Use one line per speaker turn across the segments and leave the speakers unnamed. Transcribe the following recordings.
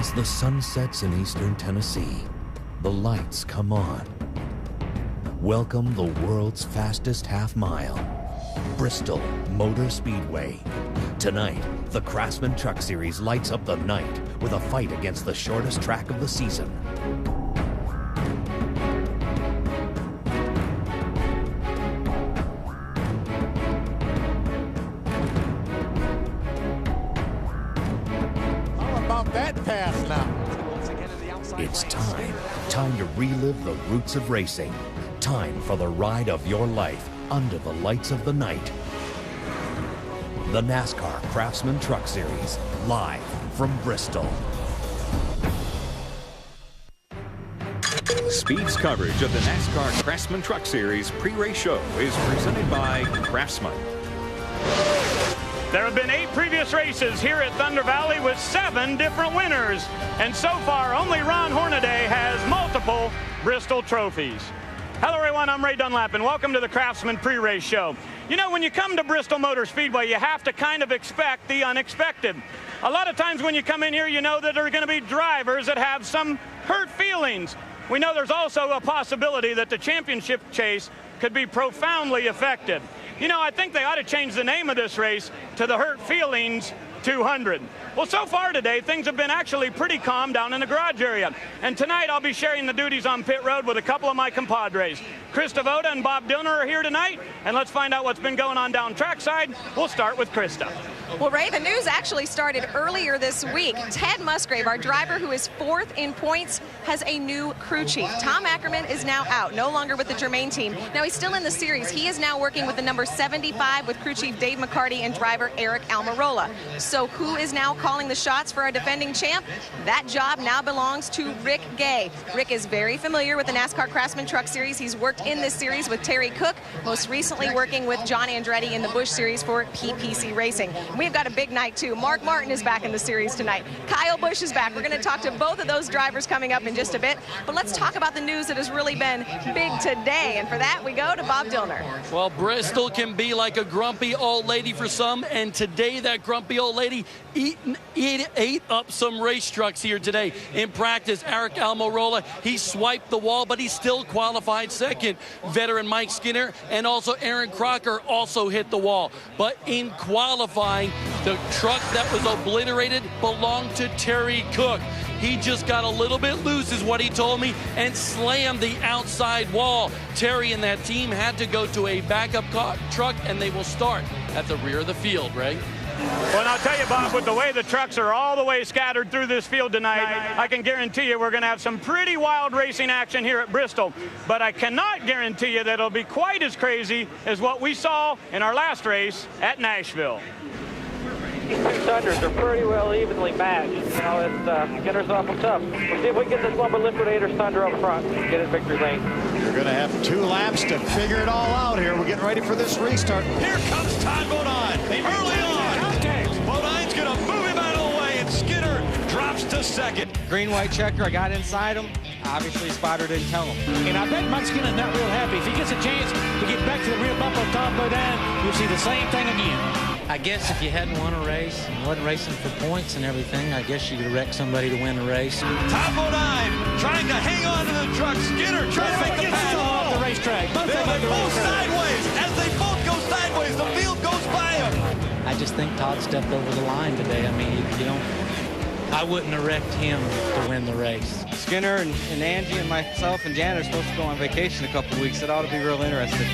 As the sun sets in eastern Tennessee, the lights come on. Welcome the world's fastest half mile, Bristol Motor Speedway. Tonight, the Craftsman Truck Series lights up the night with a fight against the shortest track of the season.
How about that pass now?
It's time to relive the roots of racing. Time for the ride of your life under the lights of the night. The NASCAR Craftsman Truck Series, live from Bristol.
Speed's coverage of the NASCAR Craftsman Truck Series pre-race show is presented by Craftsman.
There have been 8 previous races here at Thunder Valley with 7 different winners. And so far, only Ron Hornaday has multiple Bristol trophies. Hello, everyone. I'm Ray Dunlap, and welcome to the Craftsman pre-race show. You know, when you come to Bristol Motor Speedway, you have to kind of expect the unexpected. A lot of times when you come in here, you know that there are going to be drivers that have some hurt feelings. We know there's also a possibility that the championship chase could be profoundly affected. You know, I think they ought to change the name of this race to the Hurt Feelings 200. Well, so far today, things have been actually pretty calm down in the garage area. And tonight, I'll be sharing the duties on pit road with a couple of my compadres. Chris Devoda and Bob Dillner are here tonight, and let's find out what's been going on down trackside. We'll start with Krista.
Well, Ray, the news actually started earlier this week. Ted Musgrave, our driver who is 4th in points, has a new crew chief. Tom Ackerman is now out, no longer with the Germain team. Now, he's still in the series. He is now working with the number 75 with crew chief Dave McCarty and driver Eric Almirola. So who is now calling the shots for our defending champ? That job now belongs to Rick Gay. Rick is very familiar with the NASCAR Craftsman Truck Series. He's worked in this series with Terry Cook, most recently working with John Andretti in the Busch Series for PPC Racing. We've got a big night, too. Mark Martin is back in the series tonight. Kyle Busch is back. We're going to talk to both of those drivers coming up in just a bit. But let's talk about the news that has really been big today. And for that, we go to Bob Dillner.
Well, Bristol can be like a grumpy old lady for some. And today, that grumpy old lady ate up some race trucks here today. In practice, Eric Almirola, he swiped the wall, but he still qualified second. Veteran Mike Skinner and also Aaron Crocker also hit the wall. But in qualifying, the truck that was obliterated belonged to Terry Cook. He just got a little bit loose, is what he told me, and slammed the outside wall. Terry and that team had to go to a backup truck, and they will start at the rear of the field, Ray.
Well, I'll tell you, Bob, with the way the trucks are all the way scattered through this field tonight, I can guarantee you we're going to have some pretty wild racing action here at Bristol. But I cannot guarantee you that it'll be quite as crazy as what we saw in our last race at Nashville.
These two Thunders are pretty well evenly matched. You know, Skinner's awful tough. We'll see if we can get this Lumber Liquidators Thunder up front and get in victory lane.
You're going to have 2 laps to figure it all out here. We're getting ready for this restart.
Here comes Todd Bodine early on. Bodine's going to move him out of the way, and Skinner drops to second.
Green-white checker, I got inside him. Obviously, Spotter didn't tell him.
And I bet Mike Skinner's not real happy. If he gets a chance to get back to the rear bump of Todd Bodine, you'll see the same thing again.
I guess if you hadn't won a race and wasn't racing for points and everything, I guess you could wreck somebody to win a race.
Todd Bodine trying to hang on to the truck. Skinner trying to make the pass
off the racetrack.
They both sideways. As they both go sideways, the field goes by them.
I just think Todd stepped over the line today. I mean, I wouldn't have wrecked him to win the race.
Skinner and Angie and myself and Janet are supposed to go on vacation a couple of weeks. It ought to be real interesting.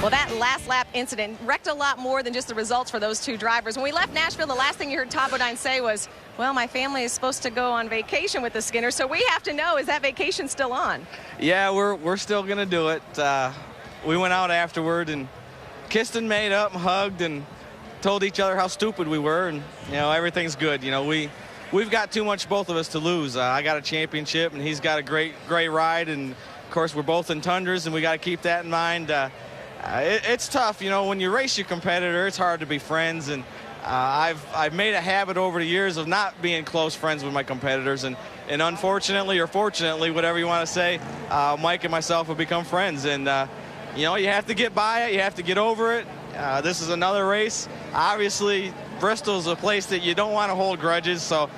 Well, that last lap incident wrecked a lot more than just the results for those two drivers. When we left Nashville, the last thing you heard Todd Bodine say was, well, my family is supposed to go on vacation with the Skinner, so we have to know, is that vacation still on?
Yeah, we're still going to do it. We went out afterward and kissed and made up and hugged and told each other how stupid we were, and, you know, everything's good. You know, we've got too much, both of us, to lose. I got a championship, and he's got a great ride, and, of course, we're both in Tundras, and we got to keep that in mind. It's tough, you know, when you race your competitor, it's hard to be friends, and I've made a habit over the years of not being close friends with my competitors, and unfortunately or fortunately, whatever you want to say, Mike and myself have become friends, and you know, you have to get by it, you have to get over it. This is another race. Obviously, Bristol's a place that you don't want to hold grudges, so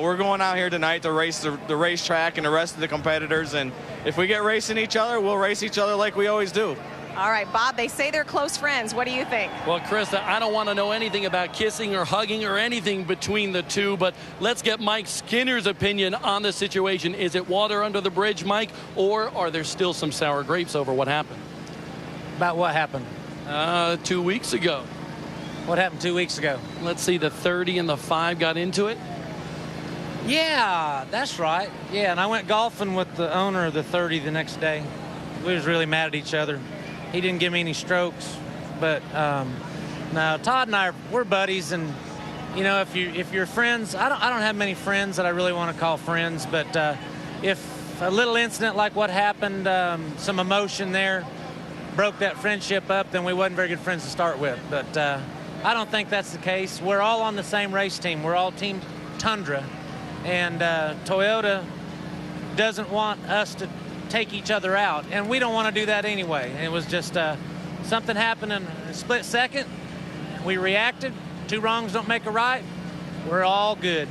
we're going out here tonight to race the racetrack and the rest of the competitors, and if we get racing each other, we'll race each other like we always do.
All right, Bob, they say they're close friends. What do you think?
Well, Krista, I don't want to know anything about kissing or hugging or anything between the two, but let's get Mike Skinner's opinion on the situation. Is it water under the bridge, Mike, or are there still some sour grapes over what happened?
About what happened?
2 weeks ago.
What happened 2 weeks ago?
Let's see, the 30 and the 5 got into it.
Yeah, that's right. Yeah, and I went golfing with the owner of the 30 the next day. We was really mad at each other. He didn't give me any strokes, but no, Todd and I, we're buddies, and you know, if you're friends, I don't have many friends that I really want to call friends, but if a little incident like what happened, some emotion there, broke that friendship up, then we wasn't very good friends to start with. But I don't think that's the case. We're all on the same race team. We're all Team Tundra, and Toyota doesn't want us to take each other out, and we don't want to do that anyway. And it was just something happened in a split second. We reacted. 2 wrongs don't make a right. We're all good.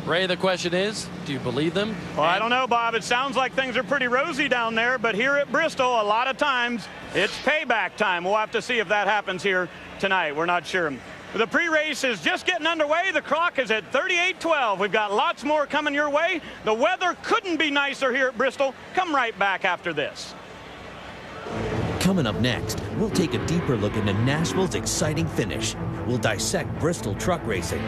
Ray, the question is, do you believe them?
Well, I don't know, Bob. It sounds like things are pretty rosy down there, but here at Bristol, a lot of times it's payback time. We'll have to see if that happens here tonight. We're not sure. The pre-race is just getting underway. The clock is at 38:12. We've got lots more coming your way. The weather couldn't be nicer here at Bristol. Come right back after this.
Coming up next, we'll take a deeper look into Nashville's exciting finish. We'll dissect Bristol truck racing.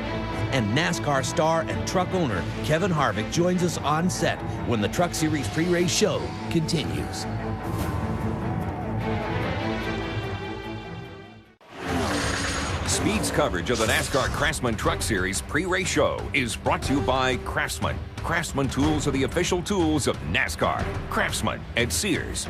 And NASCAR star and truck owner Kevin Harvick joins us on set when the Truck Series pre-race show continues.
Speed's coverage of the NASCAR Craftsman Truck Series pre-race show is brought to you by Craftsman. Craftsman tools are the official tools of NASCAR. Craftsman at Sears.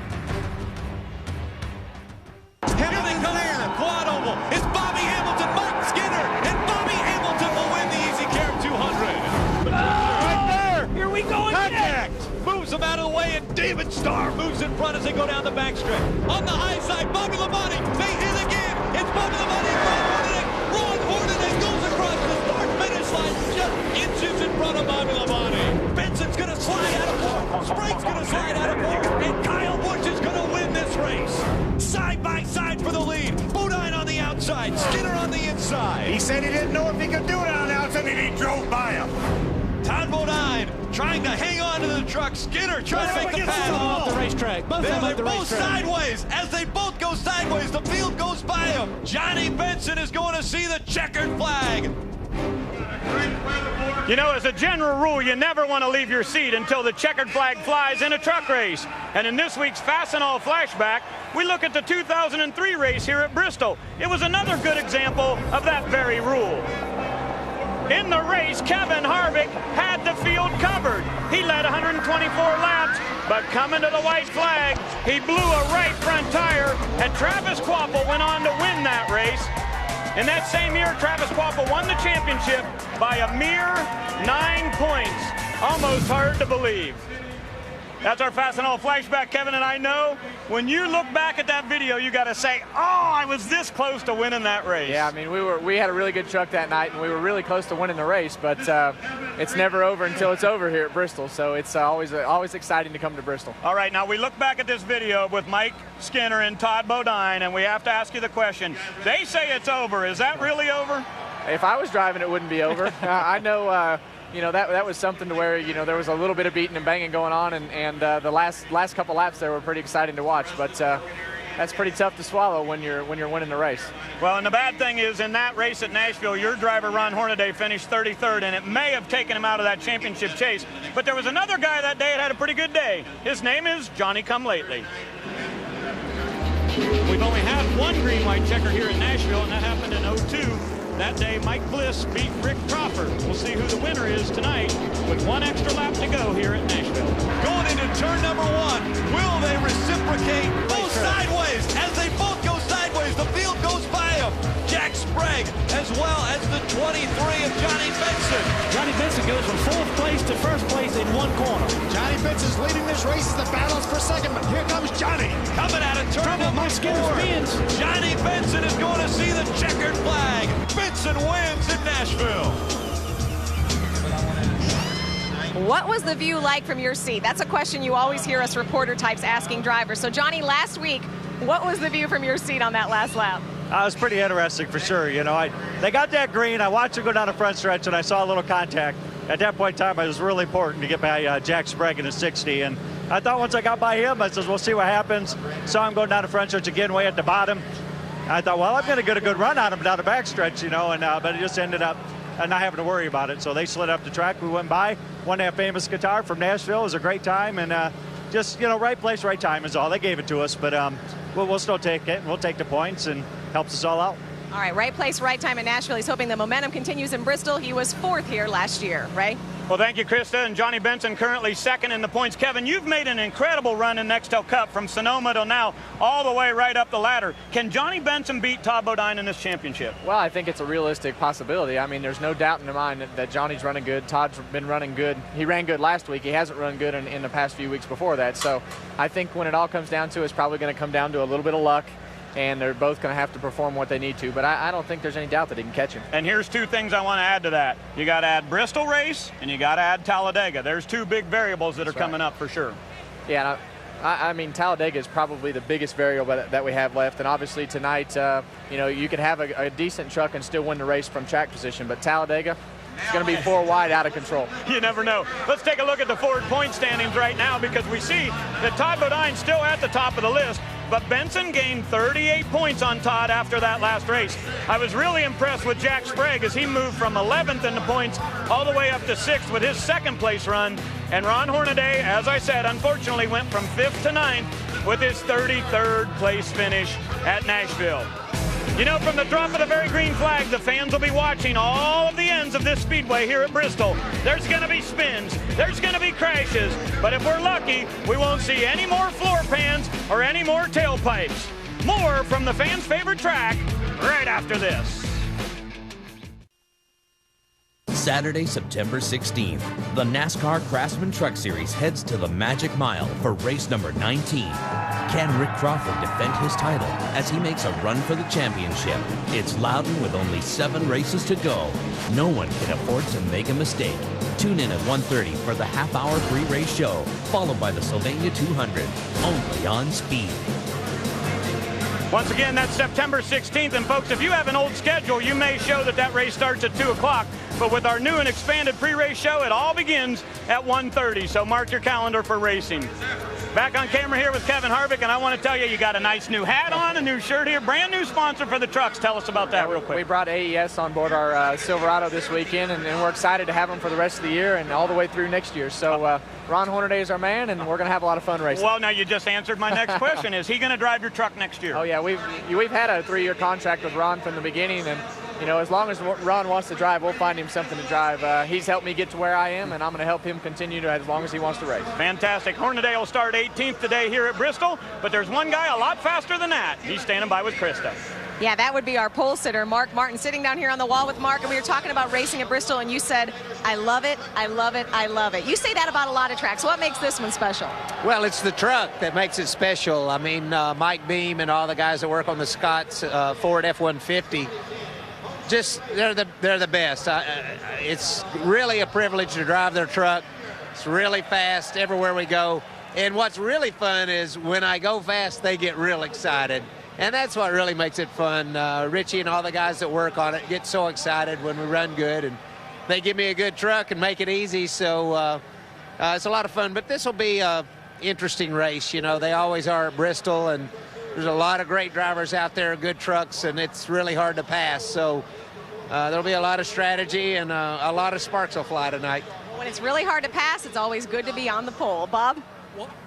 Hamilton clear, quad oval. It's Bobby Hamilton, Mike Skinner, and Bobby Hamilton will win the Easy Care 200. Right there. Here we go again. Moves him out of the way, and David Starr moves in front as they go down the backstretch. On the high side, Bobby Labonte. They hit again. It's Bobby Labonte. Ron Hornaday goes across the start-finish line, just inches in front of Bobby Labonte. Benson's going to slide out of fourth. Sprague's going to slide out of fourth, and Kyle Busch is going to win this race. Side by side for the lead. Bodine on the outside, Skinner on the inside.
He said he didn't know if he could do it on the outside, and he drove by him.
Todd Bodine trying to hang on to the truck. Skinner trying to make the pass
off the racetrack.
They're both sideways. As they both go sideways, the field goes by them. Johnny Benson is going to see the checkered flag.
You know, as a general rule, you never want to leave your seat until the checkered flag flies in a truck race. And in this week's Fastenal Flashback, we look at the 2003 race here at Bristol. It was another good example of that very rule. In the race, Kevin Harvick had the field covered. He led 124 laps, but coming to the white flag, he blew a right front tire, and Travis Kvapil went on to win that race. In that same year, Travis Kvapil won the championship by a mere 9 points. Almost hard to believe. That's our Fastenal Flashback, Kevin, and I know when you look back at that video, you got to say, oh, I was this close to winning that race.
Yeah, I mean, we had a really good truck that night, and we were really close to winning the race, but it's never over until it's over here at Bristol, so it's always exciting to come to Bristol.
All right, now we look back at this video with Mike Skinner and Todd Bodine, and we have to ask you the question. They say it's over. Is that really over?
If I was driving, it wouldn't be over. I know... you know, that was something to where, you know, there was a little bit of beating and banging going on, and the last couple laps there were pretty exciting to watch, but that's pretty tough to swallow when you're winning the race.
Well, and the bad thing is, in that race at Nashville, your driver, Ron Hornaday, finished 33rd, and it may have taken him out of that championship chase, but there was another guy that day that had a pretty good day. His name is Johnny Come Lately. We've only had one green-white checker here in Nashville, and that happened in 02. That day, Mike Bliss beat Rick Crawford. We'll see who the winner is tonight with one extra lap to go here at Nashville.
Going into turn number 1. Will they reciprocate? Both sideways. As they both go sideways, the field goes by them. Jack Sprague, as well as the 23 of Johnny Benson.
Johnny Benson goes goes from 4th place to 1st place in 1 corner.
Johnny Benson's leading this race as the battles for second, but here comes Johnny.
Coming out of turn number 4. Johnny Benson is going to see the checkered flag. Benson wins in Nashville.
What was the view like from your seat? That's a question you always hear us reporter types asking drivers. So, Johnny, last week, what was the view from your seat on that last lap?
It was pretty interesting for sure. You know, they got that green. I watched it go down the front stretch, and I saw a little contact. At that point in time, it was really important to get by Jack Sprague in the 60. And I thought once I got by him, I said, we'll see what happens. Saw him going down the front stretch again, way at the bottom. I thought, well, I'm going to get a good run on him down the back stretch, you know, and but it just ended up not having to worry about it. So they slid up the track. We went by, won that famous guitar from Nashville. It was a great time, and just, you know, right place, right time is all. They gave it to us, but we'll still take it, and we'll take the points, and helps us all out.
All right, right place, right time in Nashville. He's hoping the momentum continues in Bristol. He was 4th here last year, Ray?
Well, thank you, Krista. And Johnny Benson currently 2nd in the points. Kevin, you've made an incredible run in Nextel Cup from Sonoma to now all the way right up the ladder. Can Johnny Benson beat Todd Bodine in this championship?
Well, I think it's a realistic possibility. I mean, there's no doubt in my mind that Johnny's running good. Todd's been running good. He ran good last week. He hasn't run good in the past few weeks before that. So I think when it all comes down to it, it's probably going to come down to a little bit of luck. And they're both going to have to perform what they need to. But I don't think there's any doubt that he can catch him.
And here's 2 things I want to add to that. You got to add Bristol race, and you got to add Talladega. There's 2 big variables that are coming up for sure.
Yeah, I mean, Talladega is probably the biggest variable that we have left. And obviously tonight, you know, you could have a decent truck and still win the race from track position. But Talladega, it's going to be 4 wide out of control.
You never know. Let's take a look at the Ford point standings right now, because we see that Todd Bodine's still at the top of the list. But Benson gained 38 points on Todd after that last race. I was really impressed with Jack Sprague as he moved from 11th in the points all the way up to 6th with his 2nd place run. And Ron Hornaday, as I said, unfortunately went from 5th to 9th with his 33rd place finish at Nashville. You know, from the drop of the very green flag, the fans will be watching all of the ends of this speedway here at Bristol. There's going to be spins, there's going to be crashes, but if we're lucky, we won't see any more floor pans or any more tailpipes. More from the fans' favorite track right after this.
Saturday, September 16th, the NASCAR Craftsman Truck Series heads to the Magic Mile for race number 19. Can Rick Crawford defend his title as he makes a run for the championship? It's Loudon with only 7 races to go. No one can afford to make a mistake. Tune in at 1:30 for the half-hour pre-race show, followed by the Sylvania 200, only on Speed.
Once again, that's September 16th. And folks, if you have an old schedule, you may show that race starts at 2 o'clock. But with our new and expanded pre-race show, it all begins at 1:30. So mark your calendar for racing. Back on camera here with Kevin Harvick, and I want to tell you got a nice new hat on, a new shirt here, brand new sponsor for the trucks. Tell us about that real quick.
We brought AES on board our Silverado this weekend, and we're excited to have them for the rest of the year and all the way through next year. So Ron Hornaday is our man, and we're going to have a lot of fun racing.
Well, now you just answered my next question. Is he going to drive your truck next year?
Oh, yeah. We've had a 3-year contract with Ron from the beginning, and you know, as long as Ron wants to drive, we'll find him something to drive. He's helped me get to where I am, and I'm going to help him continue to as long as he wants to race.
Fantastic. Hornaday will start 18th today here at Bristol, but there's one guy a lot faster than that. He's standing by with Krista.
Yeah, that would be our pole sitter, Mark Martin, sitting down here on the wall with Mark, and we were talking about racing at Bristol, and you said, I love it, I love it, I love it. You say that about a lot of tracks. What makes this one special?
Well, it's the truck that makes it special. I mean, Mike Beam and all the guys that work on the Scott's Ford F-150, just they're the best. It's really a privilege to drive their truck. It's really fast everywhere we go. And what's really fun is when I go fast, they get real excited. And that's what really makes it fun. Richie and all the guys that work on it get so excited when we run good. And they give me a good truck and make it easy. So it's a lot of fun. But this will be an interesting race. You know, they always are at Bristol. And there's a lot of great drivers out there, good trucks, and it's really hard to pass. So there'll be a lot of strategy, and a lot of sparks will fly tonight.
When it's really hard to pass, it's always good to be on the pole. Bob?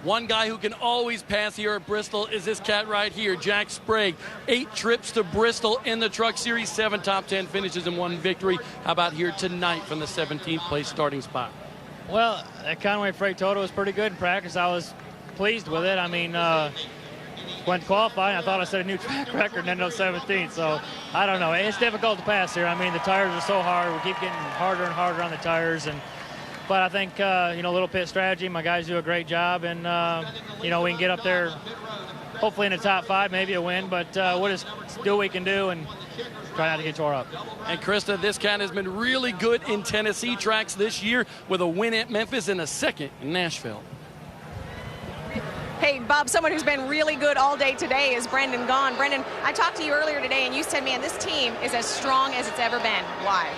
One guy who can always pass here at Bristol is this cat right here, Jack Sprague. 8 trips to Bristol in the Truck Series, 7 top 10 finishes and 1 victory. How about here tonight from the 17th place starting spot?
Well, that Conway Freight Total was pretty good in practice. I was pleased with it. I mean, went qualifying, I thought I set a new track record and ended up 17th. So I don't know. It's difficult to pass here. I mean, the tires are so hard. We keep getting harder and harder on the tires, and But I think, you know, little pit strategy, my guys do a great job, and, you know, we can get up there hopefully in the top 5, maybe a win, but we'll just do what we can do and try not to get tore up.
And Krista, this cat has been really good in Tennessee tracks this year with a win at Memphis and a second in Nashville.
Hey, Bob, someone who's been really good all day today is Brendan Gaughan. Brendan, I talked to you earlier today, and you said, man, this team is as strong as it's ever been. Why?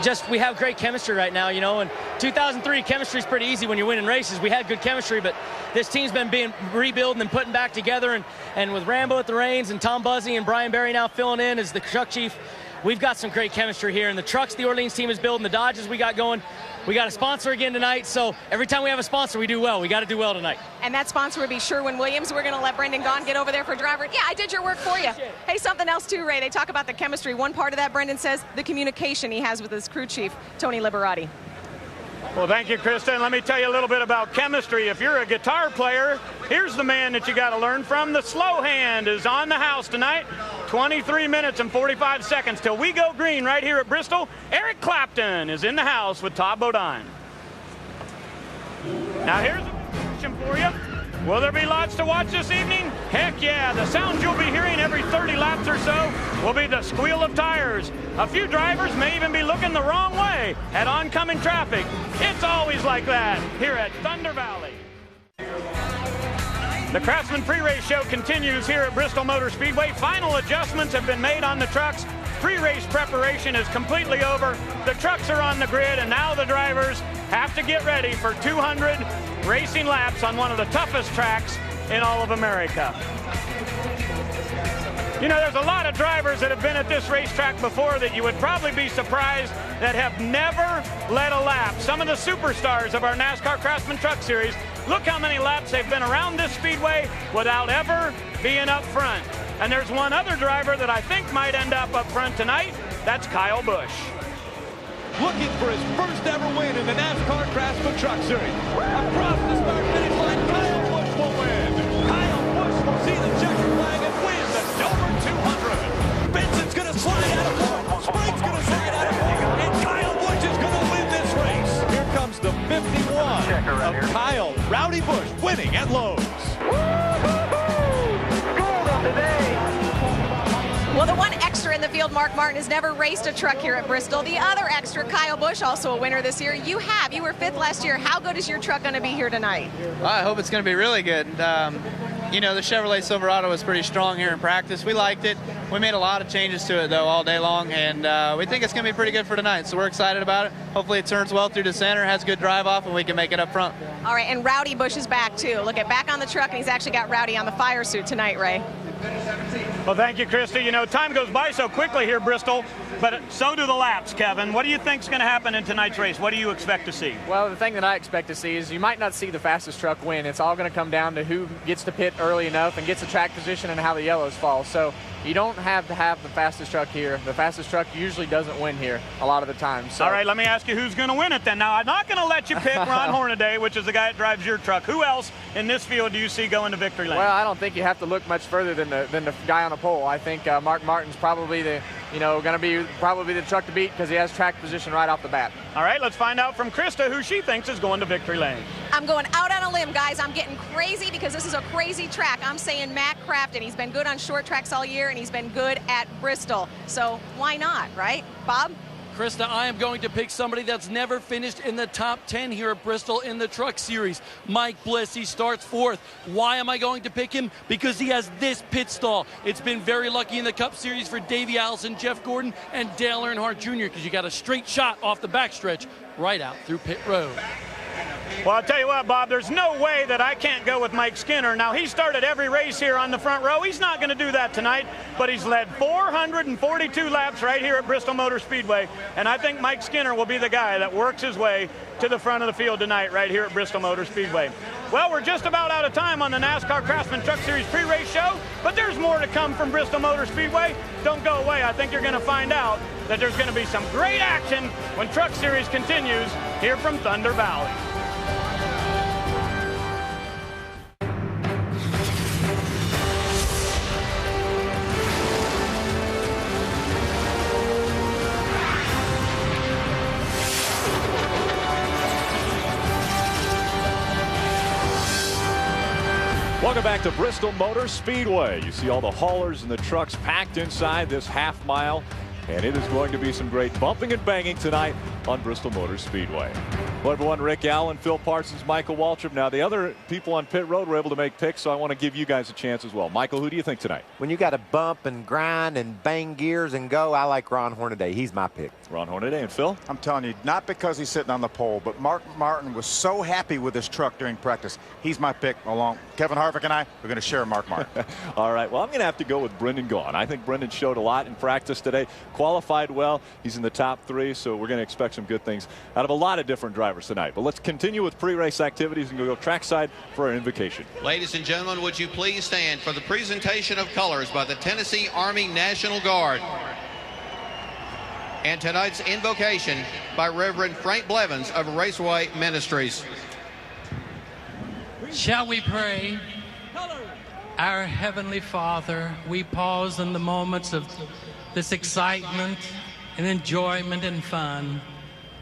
Just we have great chemistry right now, you know. In 2003, chemistry is pretty easy when you're winning races. We had good chemistry, but this team's been being rebuilding and putting back together. And with Rambo at the reins and Tom Buzzy and Brian Berry now filling in as the truck chief, we've got some great chemistry here. And the trucks the Orleans team is building, the Dodges we got going. We got a sponsor again tonight, so every time we have a sponsor, we do well. We got to do well tonight.
And that sponsor would be Sherwin-Williams. We're going to let Brendan Gaughan get over there for driver. Yeah, I did your work for you. Hey, something else too, Ray. They talk about the chemistry. One part of that, Brendan says, the communication he has with his crew chief, Tony Liberati.
Well, thank you, Krista. And let me tell you a little bit about chemistry. If you're a guitar player, here's the man that you got to learn from. The slow hand is on the house tonight. 23 minutes and 45 seconds till we go green right here at Bristol. Eric Clapton is in the house with Todd Bodine. Now here's a question for you. Will there be lots to watch this evening? Heck yeah, the sounds you'll be hearing every 30 laps or so will be the squeal of tires. A few drivers may even be looking the wrong way at oncoming traffic. It's always like that here at Thunder Valley. The Craftsman pre-race show continues here at Bristol Motor Speedway. Final adjustments have been made on the trucks. Pre-race preparation is completely over. The trucks are on the grid, and now the drivers have to get ready for 200 racing laps on one of the toughest tracks in all of America. You know, there's a lot of drivers that have been at this racetrack before that you would probably be surprised that have never led a lap. Some of the superstars of our NASCAR Craftsman Truck Series, look how many laps they've been around this speedway without ever being up front. And there's one other driver that I think might end up front tonight. That's Kyle Busch.
Looking for his first ever win in the NASCAR Craftsman Truck Series. Across the start-finish line, Kyle Busch will win. Kyle Busch will see the checker flag and win the Dover 200. Benson's going to slide out of fourth. Sprague's going to slide out of fourth. And Kyle Busch is going to win this race. Here comes the 51 of Kyle Rowdy Busch winning at Lowe's.
Well, the one extra in the field, Mark Martin, has never raced a truck here at Bristol. The other extra, Kyle Busch, also a winner this year. You were 5th last year. How good is your truck going to be here tonight?
Well, I hope it's going to be really good. You know, the Chevrolet Silverado was pretty strong here in practice. We liked it. We made a lot of changes to it, though, all day long, and we think it's going to be pretty good for tonight, so we're excited about it. Hopefully it turns well through the center, has good drive-off, and we can make it up front.
All right, and Rowdy Busch is back, too. Look at back on the truck, and he's actually got Rowdy on the fire suit tonight, Ray.
Well, thank you, Krista. You know, time goes by so quickly here, Bristol, but so do the laps, Kevin. What do you think is going to happen in tonight's race? What do you expect to see?
Well, the thing that I expect to see is you might not see the fastest truck win. It's all going to come down to who gets to pit early enough and gets the track position and how the yellows fall. So you don't have to have the fastest truck here. The fastest truck usually doesn't win here a lot of the time. So.
All right, let me ask you who's going to win it then. Now, I'm not going to let you pick Ron Hornaday, which is the guy that drives your truck. Who else in this field do you see going to victory lane?
Well, I don't think you have to look much further than the guy on the pole. I think Mark Martin's probably going to be the truck to beat because he has track position right off the bat.
All right, let's find out from Krista who she thinks is going to victory lane.
I'm going out on a limb, guys. I'm getting crazy because this is a crazy track. I'm saying Matt Crafton. He's been good on short tracks all year, and he's been good at Bristol. So why not, right? Bob?
Krista, I am going to pick somebody that's never finished in the top 10 here at Bristol in the Truck Series. Mike Bliss, he starts 4th. Why am I going to pick him? Because he has this pit stall. It's been very lucky in the Cup Series for Davey Allison, Jeff Gordon, and Dale Earnhardt Jr. because you got a straight shot off the backstretch right out through pit road.
Well, I'll tell you what, Bob, there's no way that I can't go with Mike Skinner. Now, he started every race here on the front row. He's not going to do that tonight, but he's led 442 laps right here at Bristol Motor Speedway, and I think Mike Skinner will be the guy that works his way to the front of the field tonight right here at Bristol Motor Speedway. Well, we're just about out of time on the NASCAR Craftsman Truck Series pre-race show, but there's more to come from Bristol Motor Speedway. Don't go away. I think you're going to find out that there's going to be some great action when Truck Series continues here from Thunder Valley.
Welcome back to Bristol Motor Speedway. You see all the haulers and the trucks packed inside this half mile, and it is going to be some great bumping and banging tonight on Bristol Motor Speedway. Well, everyone, Rick Allen, Phil Parsons, Michael Waltrip. Now, the other people on pit road were able to make picks, so I want to give you guys a chance as well. Michael, who do you think tonight?
When you got to bump and grind and bang gears and go, I like Ron Hornaday. He's my pick.
Ron Hornaday. And Phil?
I'm telling you, not because he's sitting on the pole, but Mark Martin was so happy with his truck during practice. He's my pick along. Kevin Harvick and I are going to share Mark Martin.
All right. Well, I'm going to have to go with Brendan Gaughan. I think Brendan showed a lot in practice today. Qualified well. He's in the top 3, so we're going to expect some good things out of a lot of different drivers tonight. But let's continue with pre-race activities and go trackside for our invocation.
Ladies and gentlemen, would you please stand for the presentation of colors by the Tennessee Army National Guard and tonight's invocation by Reverend Frank Blevins of Raceway Ministries.
Shall we pray? Our Heavenly Father, we pause in the moments of this excitement and enjoyment and fun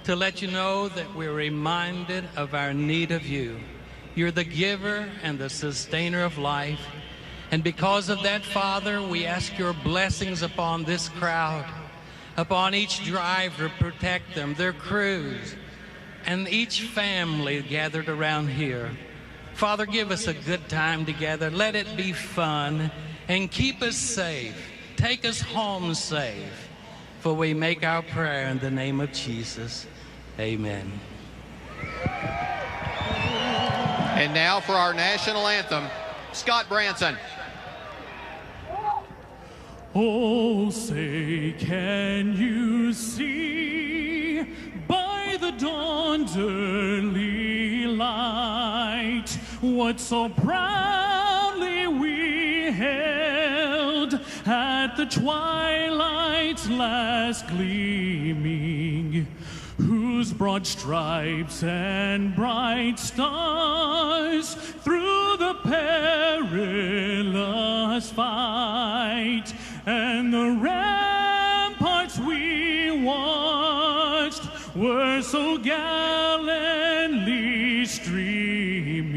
to let you know that we're reminded of our need of you. You're the giver and the sustainer of life. And because of that, Father, we ask your blessings upon this crowd, upon each driver, protect them, their crews, and each family gathered around here. Father, give us a good time together. Let it be fun and keep us safe. Take us home safe. For we make our prayer in the name of Jesus. Amen.
And now for our national anthem, Scott Branson.
Oh, say, can you see by the dawn's early light what so proudly we held at the twilight's last gleaming, whose broad stripes and bright stars through the perilous fight and the ramparts we watched were so gallantly streaming,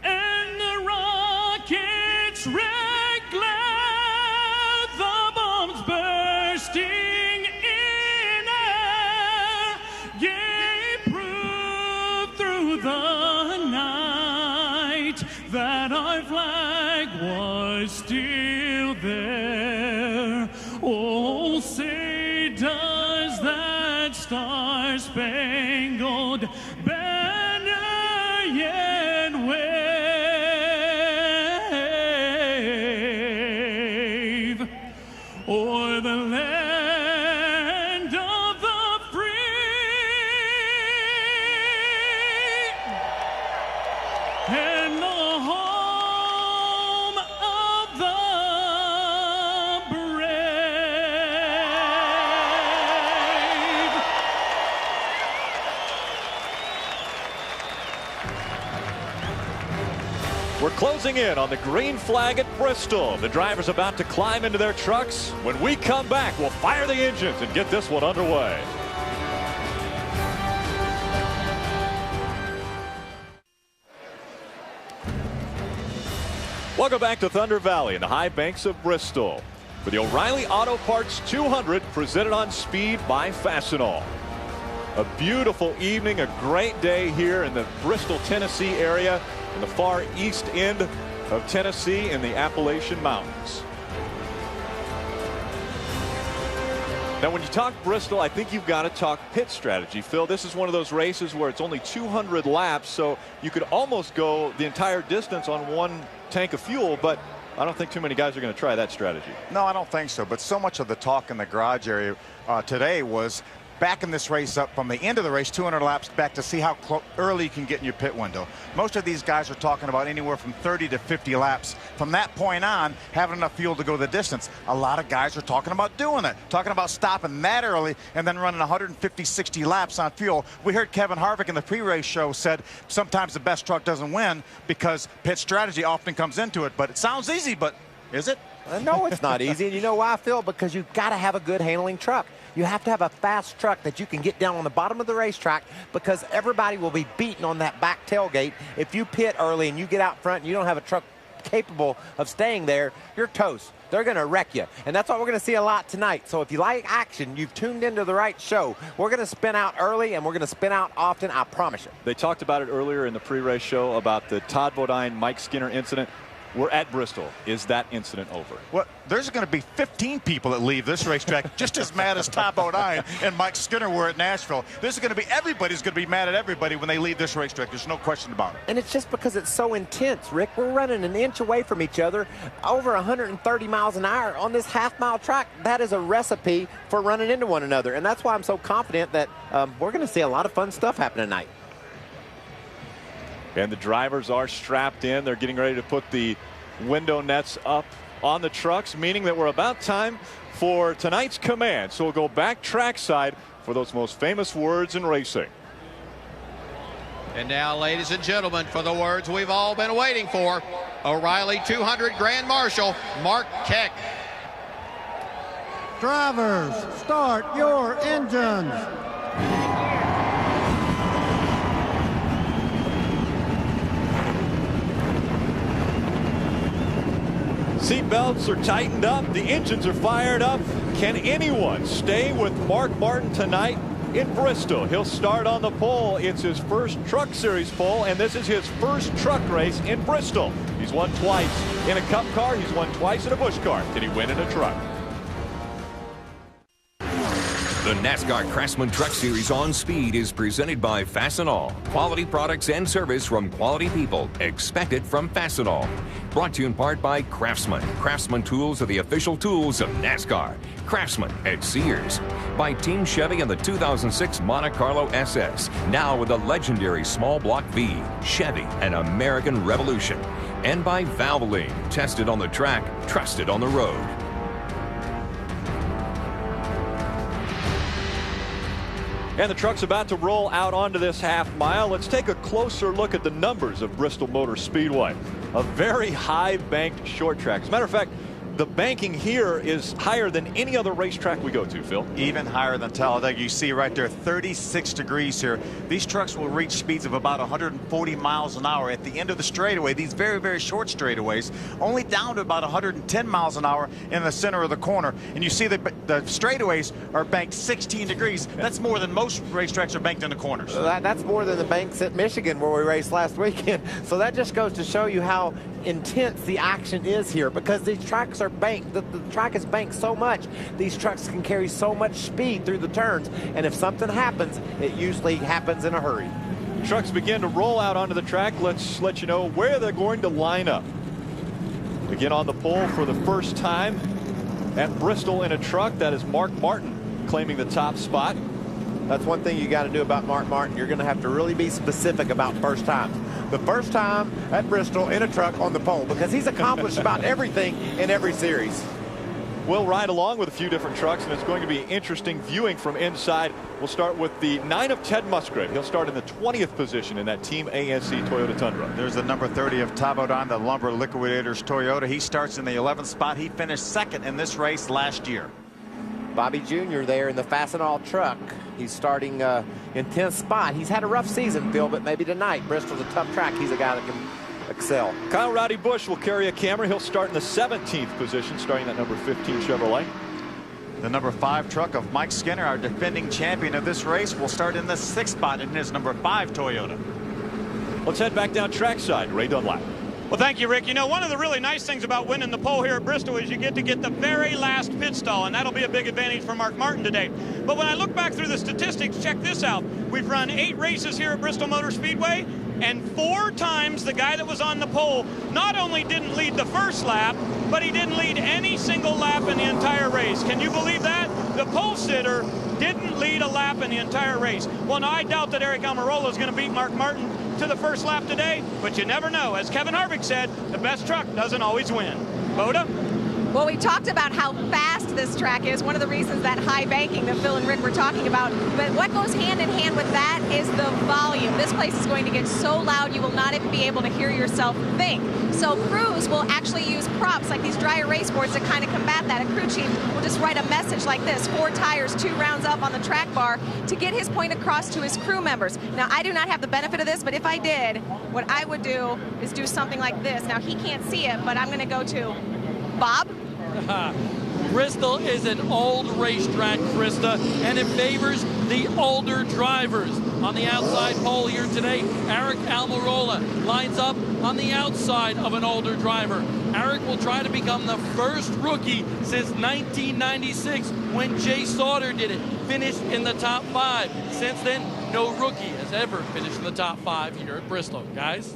and the rockets' red glare, the bombs bursting in air, gave proof through the night that our flag was still there. Oh, say, does that star-spangled banner yet wave o'er the land of the free and the home of the brave?
We're closing in on the green flag at Bristol. The driver's about to climb into their trucks. When we come back, we'll fire the engines and get this one underway. Welcome back to Thunder Valley in the high banks of Bristol for the O'Reilly Auto Parts 200 presented on speed by Fastenal. A beautiful evening, a great day here in the Bristol, Tennessee area, in the far east end of Tennessee in the Appalachian Mountains. Now, when you talk Bristol, I think you've got to talk pit strategy. Phil, this is one of those races where it's only 200 laps, so you could almost go the entire distance on one tank of fuel, but I don't think too many guys are going to try that strategy.
No, I don't think so. But so much of the talk in the garage area today was backing this race up from the end of the race, 200 laps back, to see how early you can get in your pit window. Most of these guys are talking about anywhere from 30 to 50 laps. From that point on, having enough fuel to go the distance. A lot of guys are talking about doing it, talking about stopping that early and then running 150, 60 laps on fuel. We heard Kevin Harvick in the pre-race show said sometimes the best truck doesn't win because pit strategy often comes into it. But it sounds easy, but is it?
No, it's not easy. And you know why, Phil? Because you've got to have a good handling truck. you have to have a fast truck that you can get down on the bottom of the racetrack, because everybody will be beating on that back tailgate. If you pit early and you get out front and you don't have a truck capable of staying there, you're toast. They're going to wreck you. And that's what we're going to see a lot tonight. So if you like action, you've tuned into the right show. We're going to spin out early, and we're going to spin out often, I promise you.
They talked about it earlier in the pre-race show about the Todd Bodine, Mike Skinner incident. We're at Bristol. Is that incident over?
Well, there's going to be 15 people that leave this racetrack just as mad as Todd Bodine and Mike Skinner were at Nashville. This is going to be, everybody's going to be mad at everybody when they leave this racetrack. There's no question about it.
And it's just because it's so intense, Rick. We're running an inch away from each other, over 130 miles an hour on this half-mile track. That is a recipe for running into one another. And that's why I'm so confident that we're going to see a lot of fun stuff happen tonight.
And the drivers are strapped in. They're getting ready to put the window nets up on the trucks, meaning that we're about time for tonight's command. So we'll go back trackside for those most famous words in racing.
And now, ladies and gentlemen, for the words we've all been waiting for, O'Reilly 200 Grand Marshal, Mark Keck.
Drivers, start your engines.
Seat belts are tightened up. The engines are fired up. Can anyone stay with Mark Martin tonight in Bristol? He'll start on the pole. It's his first Truck Series pole, and this is his first truck race in Bristol. He's won twice in a Cup car. He's won twice in a Busch car. Can he win in a truck?
The NASCAR Craftsman Truck Series on Speed is presented by Fastenal. Quality products and service from quality people. Expect it from Fastenal. Brought to you in part by Craftsman. Craftsman tools are the official tools of NASCAR. Craftsman at Sears. By Team Chevy and the 2006 Monte Carlo SS. Now with the legendary small block V. Chevy, an American revolution. And by Valvoline. Tested on the track, trusted on the road.
And the truck's about to roll out onto this half mile. Let's take a closer look at the numbers of Bristol Motor Speedway. A very high banked short track. As a matter of fact, the banking here is higher than any other racetrack we go to, Phil.
Even higher than Talladega. You see right there, 36 degrees here. These trucks will reach speeds of about 140 miles an hour at the end of the straightaway. These very, very short straightaways, only down to about 110 miles an hour in the center of the corner. And you see the straightaways are banked 16 degrees. That's more than most racetracks are banked in the corners.
That's more than the banks at Michigan where we raced last weekend. So that just goes to show you how intense the action is here, because these tracks are banked. The track is banked so much, these trucks can carry so much speed through the turns, and if something happens, it usually happens in a hurry.
Trucks begin to roll out onto the track. Let's let you know where they're going to line up. Again, on the pole for the first time at Bristol in a truck, that is Mark Martin claiming the top spot.
That's one thing you got to do about Mark Martin. You're going to have to really be specific about first times. The first time at Bristol in a truck on the pole, because he's accomplished about everything in every series.
We'll ride along with a few different trucks, and it's going to be interesting viewing from inside. We'll start with the 9 of Ted Musgrave. He'll start in the 20th position in that Team ASC Toyota Tundra.
There's the number 30 of Todd Bodine, the Lumber Liquidators Toyota. He starts in the 11th spot. He finished second in this race last year.
Bobby Jr. there in the Fastenal truck. He's starting in 10th spot. He's had a rough season, Phil, but maybe tonight, Bristol's a tough track. He's a guy that can excel.
Kyle Rowdy Busch will carry a camera. He'll start in the 17th position, starting at number 15 Chevrolet.
The number 5 truck of Mike Skinner, our defending champion of this race, will start in the 6th spot in his number 5 Toyota.
Let's head back down trackside. Ray Dunlap.
Well, thank you, Rick. You know, one of the really nice things about winning the pole here at Bristol is you get the very last pit stall, and that'll be a big advantage for Mark Martin today. But when I look back through the statistics, check this out. We've run 8 races here at Bristol Motor Speedway, and 4 times the guy that was on the pole not only didn't lead the first lap, but he didn't lead any single lap in the entire race. Can you believe that? The pole sitter didn't lead a lap in the entire race. Well, now I doubt that Eric Almirola is going to beat Mark Martin to the first lap today, but you never know. As Kevin Harvick said, the best truck doesn't always win. Boda?
Well, we talked about how fast this track is, one of the reasons that high banking that Phil and Rick were talking about. But what goes hand in hand with that is the volume. This place is going to get so loud you will not even be able to hear yourself think. So crews will actually use props like these dry erase boards to kind of combat that. A crew chief will just write a message like this, 4 tires, 2 rounds up on the track bar to get his point across to his crew members. Now, I do not have the benefit of this, but if I did, what I would do is do something like this. Now, he can't see it, but I'm going to go to Bob.
Bristol is an old racetrack, Krista, and it favors the older drivers. On the outside pole here today, Aric Almirola lines up on the outside of an older driver. Aric will try to become the first rookie since 1996 when Jay Sauter did it, finished in the top 5. Since then, no rookie has ever finished in the top 5 here at Bristol. Guys?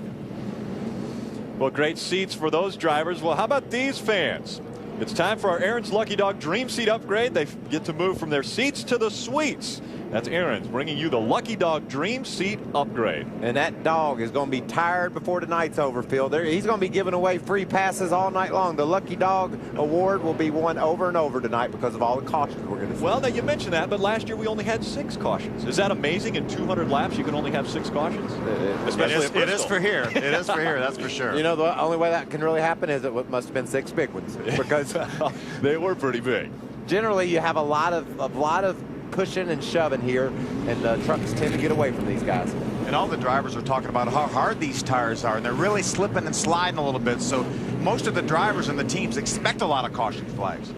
Well, great seats for those drivers. Well, how about these fans? It's time for our Aaron's Lucky Dog Dream Seat upgrade. They get to move from their seats to the suites. That's Aaron's bringing you the Lucky Dog Dream Seat upgrade.
And that dog is going to be tired before tonight's over, Phil. He's going to be giving away free passes all night long. The Lucky Dog Award will be won over and over tonight because of all the cautions we're going to see.
Well, now you mentioned that, but last year we only had 6 cautions. Is that amazing? In 200 laps, you can only have 6 cautions? Especially
it is for here. It is for here, that's for sure.
You know, the only way that can really happen is it must have been 6 big ones because
they were pretty big.
Generally, you have a lot of pushing and shoving here, and trucks tend to get away from these guys.
And all the drivers are talking about how hard these tires are, and they're really slipping and sliding a little bit. So most of the drivers and the teams expect a lot of caution flags.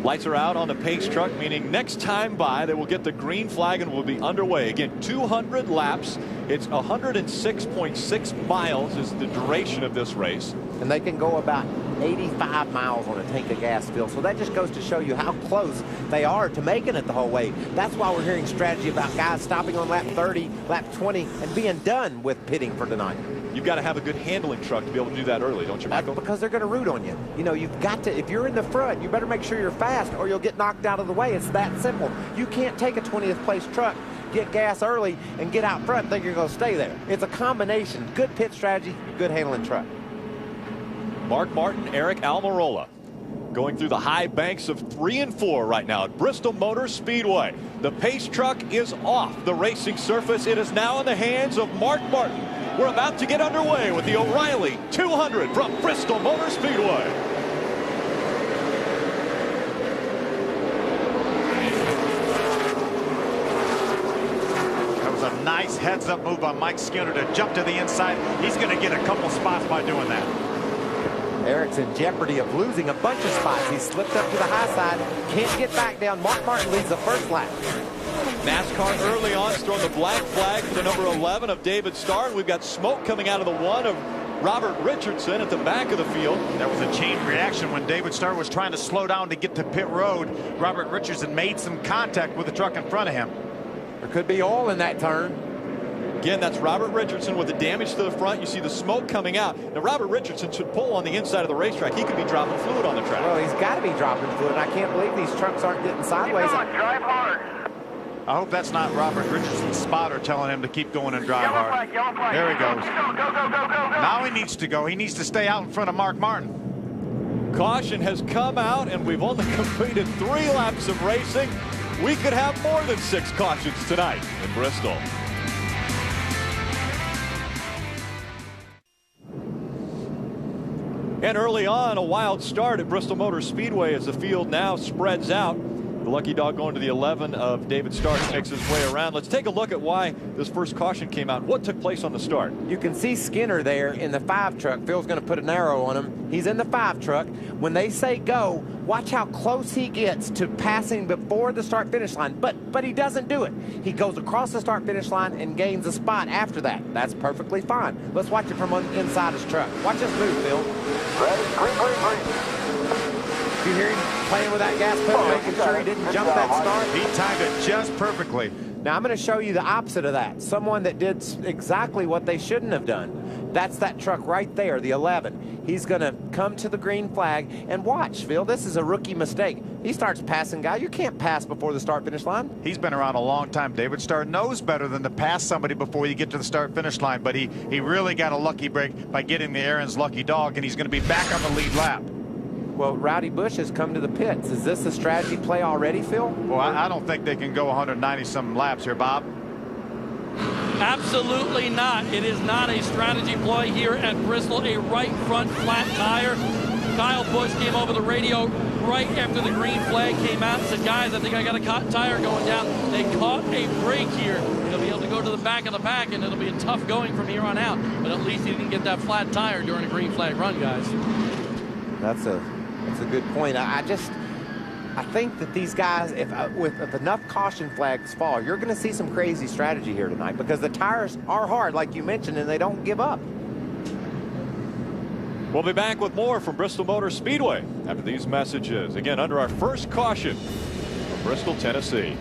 Lights are out on the pace truck, meaning next time by they will get the green flag and will be underway. Again, 200 laps. It's 106.6 miles is the duration of this race.
And they can go about 85 miles on a tank of gas, Phil. So that just goes to show you how close they are to making it the whole way. That's why we're hearing strategy about guys stopping on lap 30, lap 20, and being done with pitting for tonight.
You've got to have a good handling truck to be able to do that early, don't you, Michael?
Because they're going to root on you. You know, you've got to, if you're in the front, you better make sure you're fast or you'll get knocked out of the way. It's that simple. You can't take a 20th place truck, get gas early, and get out front, think you're going to stay there. It's a combination. Good pit strategy, good handling truck.
Mark Martin, Aric Almirola going through the high banks of 3 and 4 right now at Bristol Motor Speedway. The pace truck is off the racing surface. It is now in the hands of Mark Martin. We're about to get underway with the O'Reilly 200 from Bristol Motor Speedway.
That was a nice heads-up move by Mike Skinner to jump to the inside. He's going to get a couple spots by doing that.
Aric's in jeopardy of losing a bunch of spots. He slipped up to the high side, can't get back down. Mark Martin leads the first lap.
NASCAR early on is throwing the black flag for the number 11 of David Starr. And we've got smoke coming out of the 1 of Robert Richardson at the back of the field.
There was a chain reaction when David Starr was trying to slow down to get to pit road. Robert Richardson made some contact with the truck in front of him.
There could be oil in that turn.
Again, that's Robert Richardson with the damage to the front. You see the smoke coming out. Now, Robert Richardson should pull on the inside of the racetrack. He could be dropping fluid on the track.
Well, he's got to be dropping fluid. I can't believe these trucks aren't getting sideways.
Drive hard. I hope that's not Robert Richardson's spotter telling him to keep going and drive hard. There he goes. Now he needs to go. He needs to stay out in front of Mark Martin.
Caution has come out, and we've only completed 3 laps of racing. We could have more than 6 cautions tonight in Bristol. And early on, a wild start at Bristol Motor Speedway as the field now spreads out. The lucky dog going to the 11 of David Starr makes his way around. Let's take a look at why this first caution came out. What took place on the start?
You can see Skinner there in the 5 truck. Phil's going to put an arrow on him. He's in the 5 truck. When they say go, watch how close he gets to passing before the start-finish line. But he doesn't do it. He goes across the start-finish line and gains a spot after that. That's perfectly fine. Let's watch it from inside his truck. Watch this move, Phil. You hear him playing with that gas pedal, making sure he didn't jump that start?
He timed it just perfectly.
Now, I'm going to show you the opposite of that. Someone that did exactly what they shouldn't have done. That's that truck right there, the 11. He's going to come to the green flag and watch, Phil. This is a rookie mistake. He starts passing guy. You can't pass before the start-finish line.
He's been around a long time. David Starr knows better than to pass somebody before you get to the start-finish line, but he really got a lucky break by getting the Aaron's lucky dog, and he's going to be back on the lead lap.
Well, Rowdy Bush has come to the pits. Is this a strategy play already, Phil?
Well, I don't think they can go 190-some laps here, Bob.
Absolutely not. It is not a strategy play here at Bristol. A right front flat tire. Kyle Busch came over the radio right after the green flag came out and said, guys, I think I got a caught tire going down. They caught a break here. He'll be able to go to the back of the pack, and it'll be a tough going from here on out. But at least he didn't get that flat tire during a green flag run, guys.
That's a good point. I think that these guys, if enough caution flags fall, you're going to see some crazy strategy here tonight because the tires are hard, like you mentioned, and they don't give up.
We'll be back with more from Bristol Motor Speedway after these messages. Again, under our first caution from Bristol, Tennessee.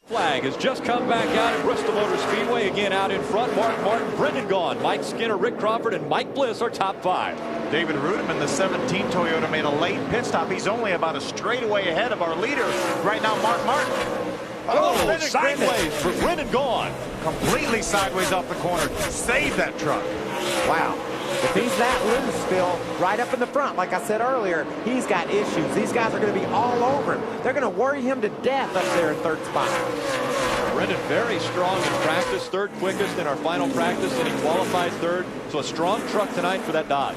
Flag has just come back out at Bristol Motor Speedway. Again, out in front, Mark Martin, Brendan Gaughan, Mike Skinner, Rick Crawford, and Mike Bliss are top 5.
David Rudiman, the 17 Toyota, made a late pit stop. He's only about a straightaway ahead of our leader right now, Mark Martin.
Oh, sideways for Brendan Gaughan.
Completely sideways off the corner. Save that truck.
Wow. If he's that loose, Phil, right up in the front, like I said earlier, he's got issues. These guys are going to be all over him. They're going to worry him to death up there in third spot.
Brendan very strong in practice, third quickest in our final practice, and he qualified third. So a strong truck tonight for that Dodge.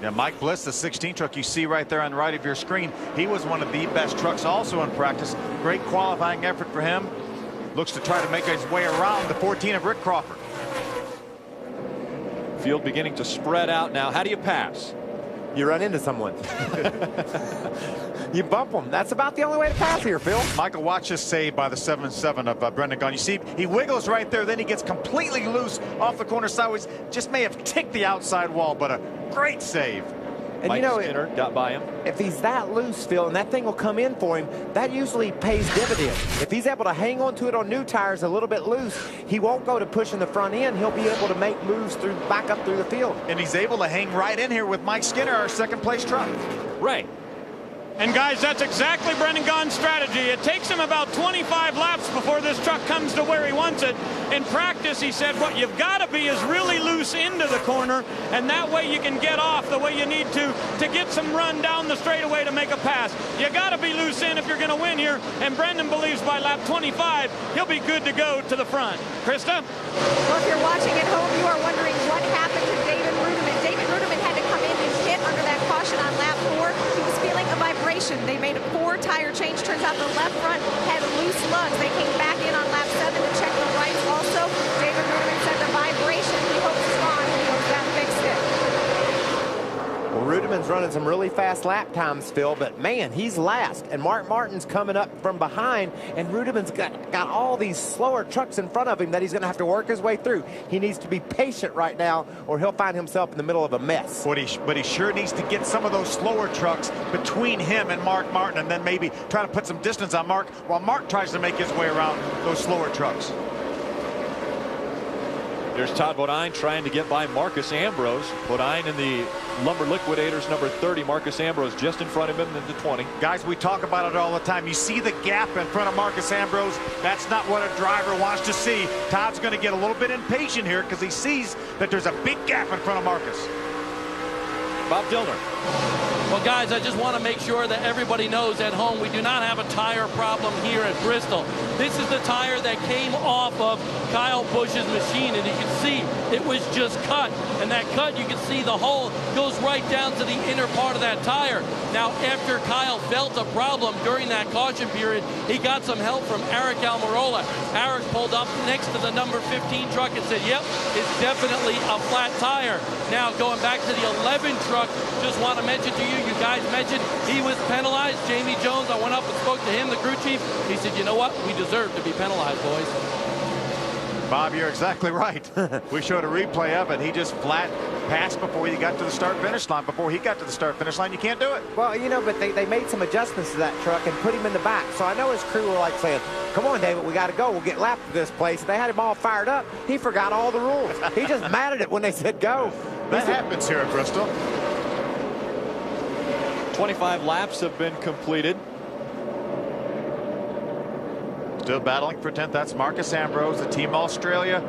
Yeah, Mike Bliss, the 16 truck you see right there on the right of your screen, he was one of the best trucks also in practice. Great qualifying effort for him. Looks to try to make his way around the 14 of Rick Crawford.
Field beginning to spread out now. How do you pass?
You run into someone. You bump them. That's about the only way to pass here, Phil.
Michael, watch this save by the 7-7 of Brendan Gaughan. You see, he wiggles right there, then he gets completely loose off the corner sideways. Just may have ticked the outside wall, but a great save.
And
Mike
you know,
Skinner got by him.
If he's that loose, Phil, and that thing will come in for him, that usually pays dividends. If he's able to hang on to it on new tires a little bit loose, he won't go to pushing the front end. He'll be able to make moves back up through the field.
And he's able to hang right in here with Mike Skinner, our second place truck.
Right.
And guys, that's exactly Brendan Gaughan's strategy. It takes him about 25 laps before this truck comes to where he wants it. In practice, he said, what you've got to be is really loose into the corner, and that way you can get off the way you need to get some run down the straightaway to make a pass. You got to be loose in if you're going to win here, and Brendan believes by lap 25, he'll be good to go to the front. Krista?
Well, if you're watching at home, you are wondering what happened to David Rudiman. David Rudiman had to come in and hit under that caution on lap 4. He was feeling a vibration. They made a 4-tire change. Turns out the left front had loose lugs. They came back in on lap 7 to check the rights also. David Rudiman said the vibration he hopes is gone when he goes down to fix it.
Well, Rudiman's running some really fast lap times, Phil, but man, he's last. And Mark Martin's coming up from behind, and Rudiman's got all these slower trucks in front of him that he's going to have to work his way through. He needs to be patient right now, or he'll find himself in the middle of a mess.
But he sure needs to get some of those slower trucks between him and Mark Martin, and then maybe try to put some distance on Mark while Mark tries to make his way around those slower trucks.
There's Todd Bodine trying to get by Marcus Ambrose. Bodine in the Lumber Liquidators number 30. Marcus Ambrose just in front of him in the 20.
Guys, we talk about it all the time. You see the gap in front of Marcus Ambrose. That's not what a driver wants to see. Todd's going to get a little bit impatient here because he sees that there's a big gap in front of Marcus.
Bob Dillner.
Well, guys, I just want to make sure that everybody knows at home we do not have a tire problem here at Bristol. This is the tire that came off of Kyle Busch's machine, and you can see it was just cut. And that cut, you can see the hole goes right down to the inner part of that tire. Now, after Kyle felt a problem during that caution period, he got some help from Aric Almirola. Aric pulled up next to the number 15 truck and said, yep, it's definitely a flat tire. Now, going back to the 11 truck, just want to mention to you, you guys mentioned he was penalized. Jamie Jones, I went up and spoke to him, the crew chief. He said, you know what? We deserve to be penalized, boys.
Bob, you're exactly right. We showed a replay of it. He just flat passed before he got to the start-finish line. Before he got to the start-finish line, you can't do it.
Well, you know, but they made some adjustments to that truck and put him in the back. So I know his crew were like saying, come on, David, we got to go. We'll get lapped to this place. They had him all fired up. He forgot all the rules. He just mad at it when they said go.
That happens here at Bristol.
25 laps have been completed.
Still battling for 10th. That's Marcus Ambrose, the Team Australia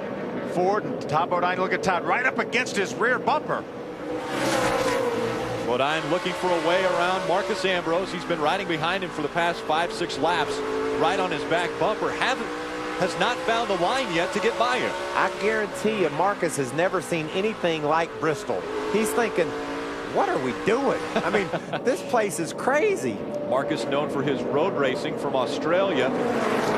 forward, and Todd Bodine, look at Todd, right up against his rear bumper.
Bodine looking for a way around Marcos Ambrose. He's been riding behind him for the past 5-6 laps, right on his back bumper. Has not found the line yet to get by him.
I guarantee you Marcus has never seen anything like Bristol. He's thinking, what are we doing? I mean, this place is crazy.
Marcus known for his road racing from Australia.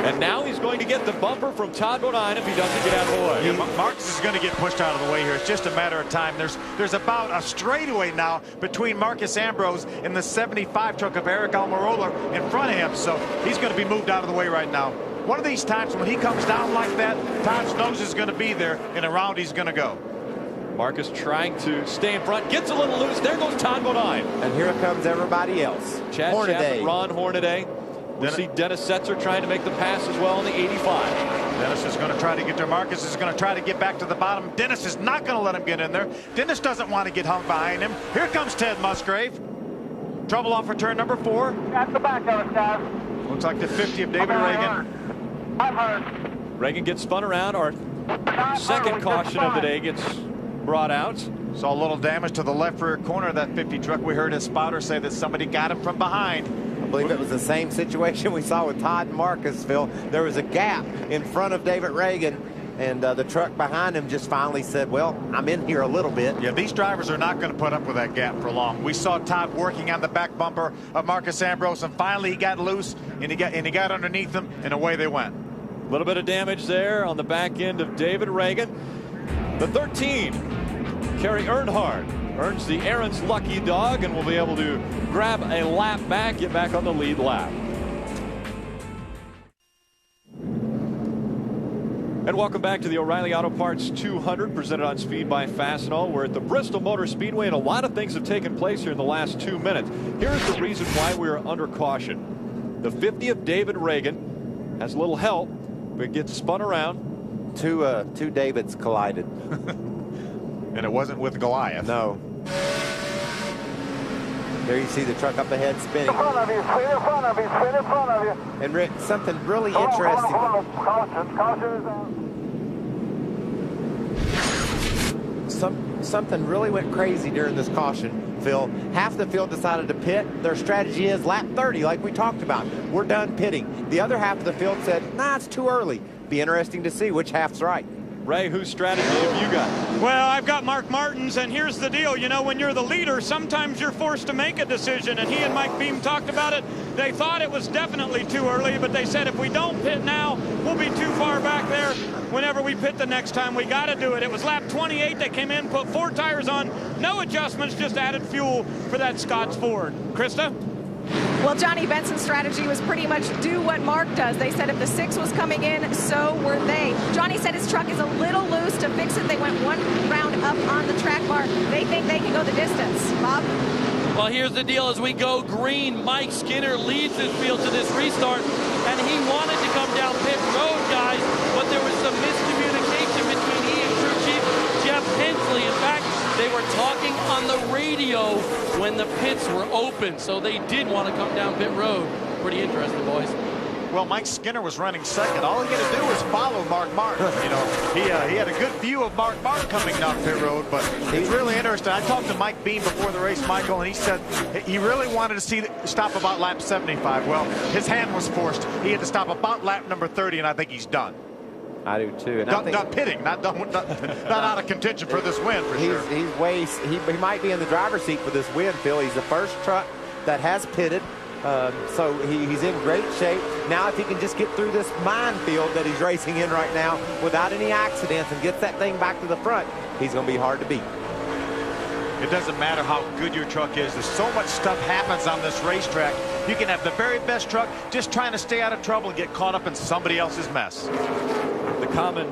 And now he's going to get the bumper from Todd Bodine if he doesn't get out of the way.
Yeah, Marcus is going to get pushed out of the way here. It's just a matter of time. There's about a straightaway now between Marcos Ambrose and the 75 truck of Eric Almirola in front of him. So he's going to be moved out of the way right now. One of these times when he comes down like that, Todd's nose is going to be there, and around he's going to go.
Marcus trying to stay in front, gets a little loose. There goes Todd Bodine.
And here comes everybody else.
Chad Chapman, Ron Hornaday. We see Dennis Setzer trying to make the pass as well in the 85.
Dennis is going to try to get there. Marcus is going to try to get back to the bottom. Dennis is not going to let him get in there. Dennis doesn't want to get hung behind him. Here comes Ted Musgrave. Trouble off for turn number 4.
At the back of it, guys.
Looks like the 50 of David Ragan.
Reagan gets spun around. Our second caution of the day gets brought out.
Saw a little damage to the left rear corner of that 50 truck. We heard a spotter say that somebody got him from behind.
I believe it was the same situation we saw with Todd and Marcus, Phil. There was a gap in front of David Ragan, and the truck behind him just finally said, well, I'm in here a little bit.
Yeah, these drivers are not going to put up with that gap for long. We saw Todd working on the back bumper of Marcos Ambrose, and finally he got loose, and he got underneath them, and away they went.
A little bit of damage there on the back end of David Ragan. The 13, Kerry Earnhardt, earns the Aaron's Lucky Dog and will be able to grab a lap back, get back on the lead lap. And welcome back to the O'Reilly Auto Parts 200, presented on Speed by Fastenal. We're at the Bristol Motor Speedway, and a lot of things have taken place here in the last 2 minutes. Here's the reason why we are under caution. The 50 of David Ragan has a little help, but gets spun around.
Two Davids collided.
And it wasn't with Goliath.
No. There you see the truck up ahead spinning.
In front of you, spin in front of you, spin in front of you.
And Rick, something really interesting.
Caution is out.
Something really went crazy during this caution, Phil. Half the field decided to pit. Their strategy is lap 30, like we talked about. We're done pitting. The other half of the field said, nah, it's too early. Be interesting to see which half's right.
Ray, whose strategy have you got?
Well, I've got Mark Martin's, and here's the deal. You know, when you're the leader, sometimes you're forced to make a decision, and he and Mike Beam talked about it. They thought it was definitely too early, but they said if we don't pit now, we'll be too far back there whenever we pit the next time. We got to do it. It was lap 28. They came in, put 4 tires on, no adjustments, just added fuel for that Scott's Ford. Krista?
Well, Johnny Benson's strategy was pretty much do what Mark does. They said if the 6 was coming in, so were they. Johnny said his truck is a little loose. To fix it, they went 1 round up on the track bar. They think they can go the distance. Bob?
Well, here's the deal. As we go green, Mike Skinner leads this field to this restart, and he wanted to come down pit road, guys, but there was some miscommunication between he and crew chief Jeff Hensley. In fact, they were talking on the radio when the pits were open, so they did want to come down pit road. Pretty interesting, boys.
Well, Mike Skinner was running second. All he had to do was follow Mark Martin. You know, he had a good view of Mark Martin coming down pit road, but it's really interesting. I talked to Mike Beam before the race, Michael, and he said he really wanted to stop about lap 75. Well, his hand was forced. He had to stop about lap number 30, and I think he's done.
I do too. And
done pitting, not out of contention for this win for sure.
He might be in the driver's seat for this win, Phil. He's the first truck that has pitted, so he's in great shape. Now, if he can just get through this minefield that he's racing in right now without any accidents and gets that thing back to the front, he's going to be hard to beat.
It doesn't matter how good your truck is. There's so much stuff happens on this racetrack. You can have the very best truck just trying to stay out of trouble and get caught up in somebody else's mess.
The common,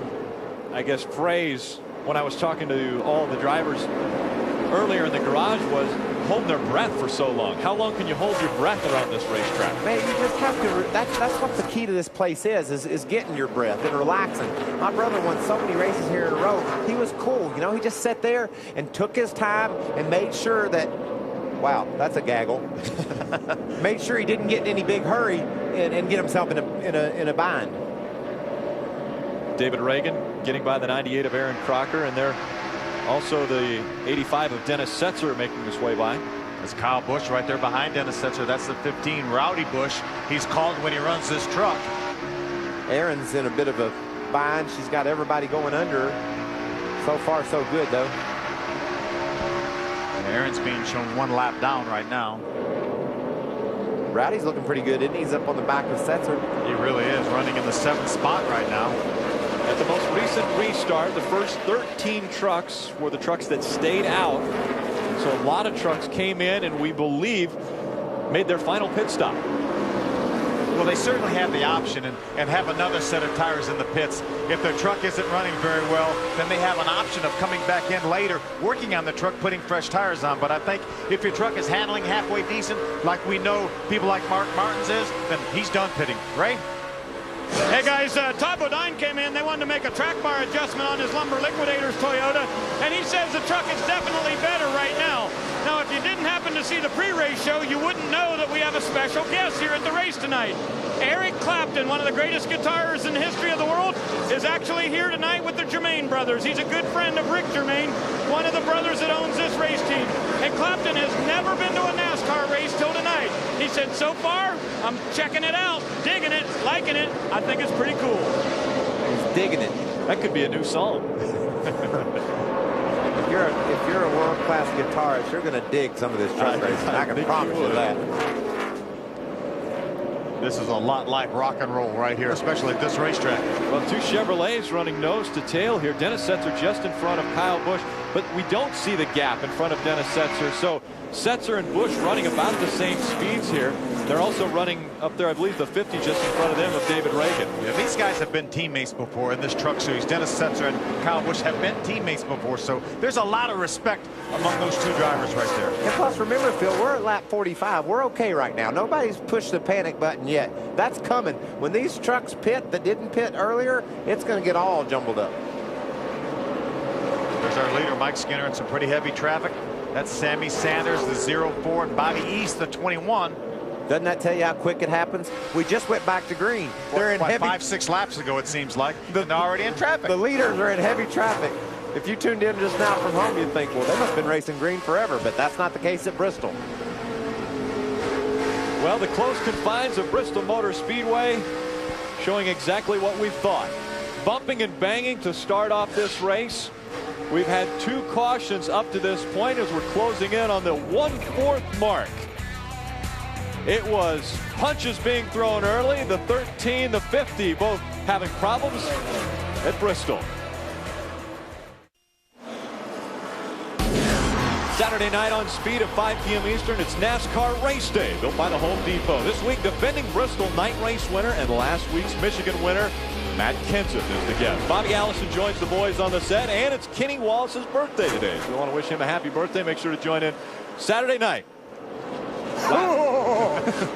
I guess, phrase when I was talking to all the drivers earlier in the garage was hold their breath for so long. How long can you hold your breath around this racetrack?
Man, you just have to, that's what the key to this place is getting your breath and relaxing. My brother won so many races here in a row. He was cool, you know, he just sat there and took his time and made sure that, wow, that's a gaggle. Made sure he didn't get in any big hurry and get himself in a bind.
David Ragan getting by the 98 of Aaron Crocker, and they're also the 85 of Dennis Setzer making his way by.
That's Kyle Busch right there behind Dennis Setzer. That's the 15, Rowdy Busch. He's called when he runs this truck.
Aaron's in a bit of a bind. She's got everybody going under her. So far, so good, though.
And Aaron's being shown 1 lap down right now.
Rowdy's looking pretty good, isn't he? He's up on the back of Setzer.
He really is, running in the 7th spot right now.
At the most recent restart, the first 13 trucks were the trucks that stayed out. So a lot of trucks came in and we believe made their final pit stop.
Well, they certainly have the option and have another set of tires in the pits. If their truck isn't running very well, then they have an option of coming back in later, working on the truck, putting fresh tires on. But I think if your truck is handling halfway decent, like we know people like Mark Martins is, then he's done pitting. Ray?
Hey guys, Todd Bodine came in. They wanted to make a track bar adjustment on his Lumber Liquidators Toyota, and he says the truck is definitely better right now. Now, if you didn't happen to see the pre-race show, you wouldn't know that we have a special guest here at the race tonight. Eric Clapton, one of the greatest guitarists in the history of the world, is actually here tonight with the Germain brothers. He's a good friend of Rick Germain, one of the brothers that owns this race team. And Clapton has never been to a NASCAR race till tonight. He said, so far, I'm checking it out, digging it, liking it. I think it's pretty cool.
He's digging it.
That could be a new song.
If you're a world-class guitarist, you're going to dig some of this truck racing. I can promise you that.
This is a lot like rock and roll right here, especially at this racetrack.
Well, 2 Chevrolets running nose to tail here. Dennis Setzer just in front of Kyle Busch, but we don't see the gap in front of Dennis Setzer. So Setzer and Busch running about the same speeds here. They're also running up there, I believe, the 50 just in front of them of David Reagan.
Yeah, these guys have been teammates before in this truck series. Dennis Setzer and Kyle Busch have been teammates before, so there's a lot of respect among those 2 drivers right there.
And plus, remember, Phil, we're at lap 45. We're okay right now. Nobody's pushed the panic button yet. That's coming. When these trucks pit that didn't pit earlier, it's going to get all jumbled up.
There's our leader, Mike Skinner, in some pretty heavy traffic. That's Sammy Sanders, the 04, and Bobby East, the 21.
Doesn't that tell you how quick it happens? We just went back to green. They're in heavy
5-6 laps ago, it seems like. They're already in traffic.
The leaders are in heavy traffic. If you tuned in just now from home, you'd think, well, they must have been racing green forever, but that's not the case at Bristol.
Well, the close confines of Bristol Motor Speedway showing exactly what we thought. Bumping and banging to start off this race. We've had 2 cautions up to this point as we're closing in on the 1/4 mark. It was punches being thrown early, the 13, the 50, both having problems at Bristol. Saturday night on Speed at 5 p.m. Eastern, it's NASCAR Race Day, built by the Home Depot. This week, defending Bristol night race winner and last week's Michigan winner, Matt Kenseth is the guest. Bobby Allison joins the boys on the set, and it's Kenny Wallace's birthday today. So we want to wish him a happy birthday. Make sure to join in Saturday night.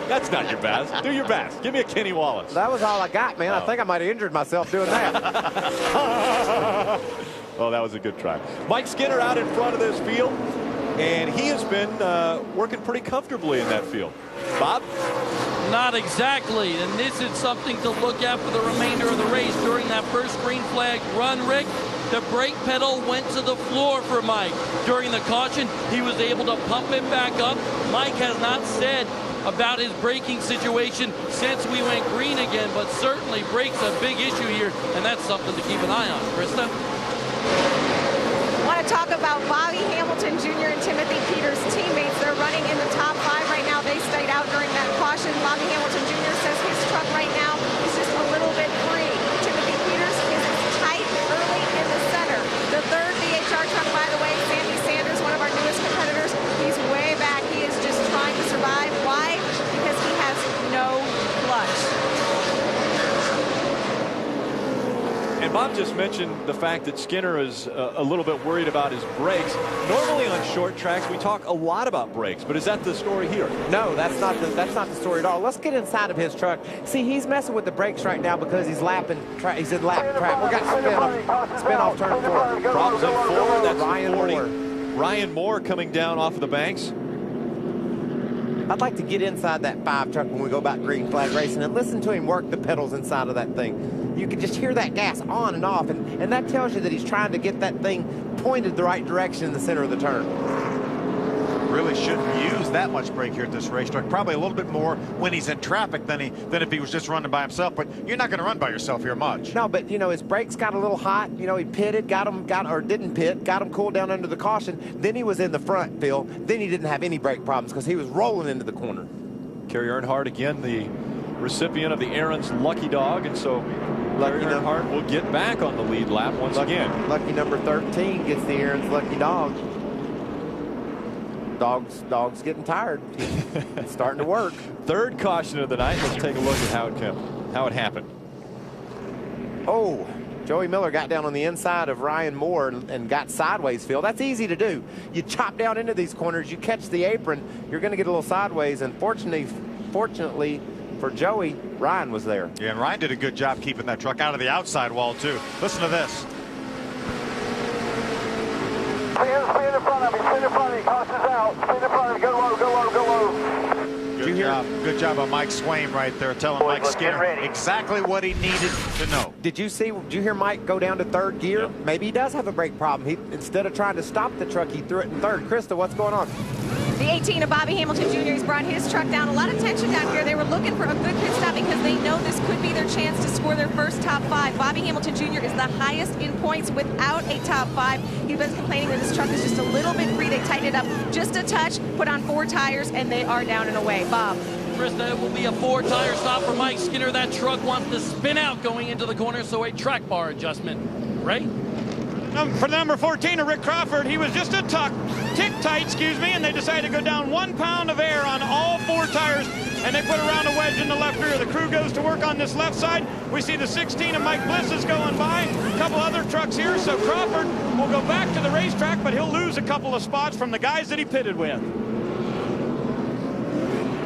That's not your best. Do your best. Give me a Kenny Wallace.
That was all I got, man. I think I might have injured myself doing that.
Oh, that was a good try. Mike Skinner out in front of this field, and he has been working pretty comfortably in that field. Bob?
Not exactly, and this is something to look at for the remainder of the race. During that first green flag run, Rick, the brake pedal went to the floor for Mike. During the caution, he was able to pump it back up. Mike has not said about his braking situation since we went green again, but certainly brakes a big issue here, and that's something to keep an eye on. Krista?
I want to talk about Bobby Hamilton Jr. and Timothy Peters, teammates. They're running in the top 5 right now. They stayed out during that caution. Bobby Hamilton Jr. says his truck right now is just a little bit free. Timothy Peters is tight early in the center. The 3rd VHR truck, by the way, Sammy Sanders, one of our newest competitors, he's way back. He is just trying to survive. Why? Because he has no clutch.
And Bob just mentioned the fact that Skinner is a little bit worried about his brakes. Normally on short tracks, we talk a lot about brakes, but is that the story here?
No, that's not the story at all. Let's get inside of his truck. See, he's messing with the brakes right now because he's lapping. He's in lap track. We got spin off turn 4.
Problems up 4. That's
Ryan
40.
Moore.
Ryan Moore coming down off of the banks.
I'd like to get inside that 5 truck when we go back green flag racing and listen to him work the pedals inside of that thing. You can just hear that gas on and off, and that tells you that he's trying to get that thing pointed the right direction in the center of the turn.
Really shouldn't use that much brake here at this racetrack. Probably a little bit more when he's in traffic than if he was just running by himself. But you're not going to run by yourself here much.
No, but you know, his brakes got a little hot. You know, he pitted, didn't pit, got him cooled down under the caution. Then he was in the front, Phil. Then he didn't have any brake problems because he was rolling into the corner.
Kerry Earnhardt again, the recipient of the Aaron's Lucky Dog, and so Kerry Earnhardt will get back on the lead lap once again.
Lucky number 13 gets the Aaron's Lucky Dog. Dog's getting tired. It's starting to work.
Third caution of the night. Let's take a look at how it happened.
Oh, Joey Miller got down on the inside of Ryan Moore and got sideways, Phil. That's easy to do. You chop down into these corners, you catch the apron, you're going to get a little sideways. And fortunately for Joey, Ryan was there.
Yeah, and Ryan did a good job keeping that truck out of the outside wall, too. Listen to this.
Spin in front of me, spin in front of me, caution's out, spin in front of me, go low, go low, go low.
Good job on Mike Swain right there, telling Mike Skinner exactly what he needed to know.
Did you hear Mike go down to third gear?
Yep.
Maybe he does have a brake problem. Instead of trying to stop the truck, he threw it in third. Krista, what's going on?
The 18 of Bobby Hamilton Jr. has brought his truck down. A lot of tension down here. They were looking for a good pit stop because they know this could be their chance to score their first top 5. Bobby Hamilton Jr. is the highest in points without a top 5. He's been complaining that his truck is just a little bit free. They tightened it up just a touch, put on 4 tires, and they are down and away. Bob.
Krista, it will be a 4-tire stop for Mike Skinner. That truck wants to spin out going into the corner, so a track bar adjustment. Ray?
For number 14 of Rick Crawford, he was just a tick tight, and they decided to go down 1 pound of air on all 4 tires, and they put around a wedge in the left rear. The crew goes to work on this left side. We see the 16 of Mike Bliss is going by, a couple other trucks here, so Crawford will go back to the racetrack, but he'll lose a couple of spots from the guys that he pitted with.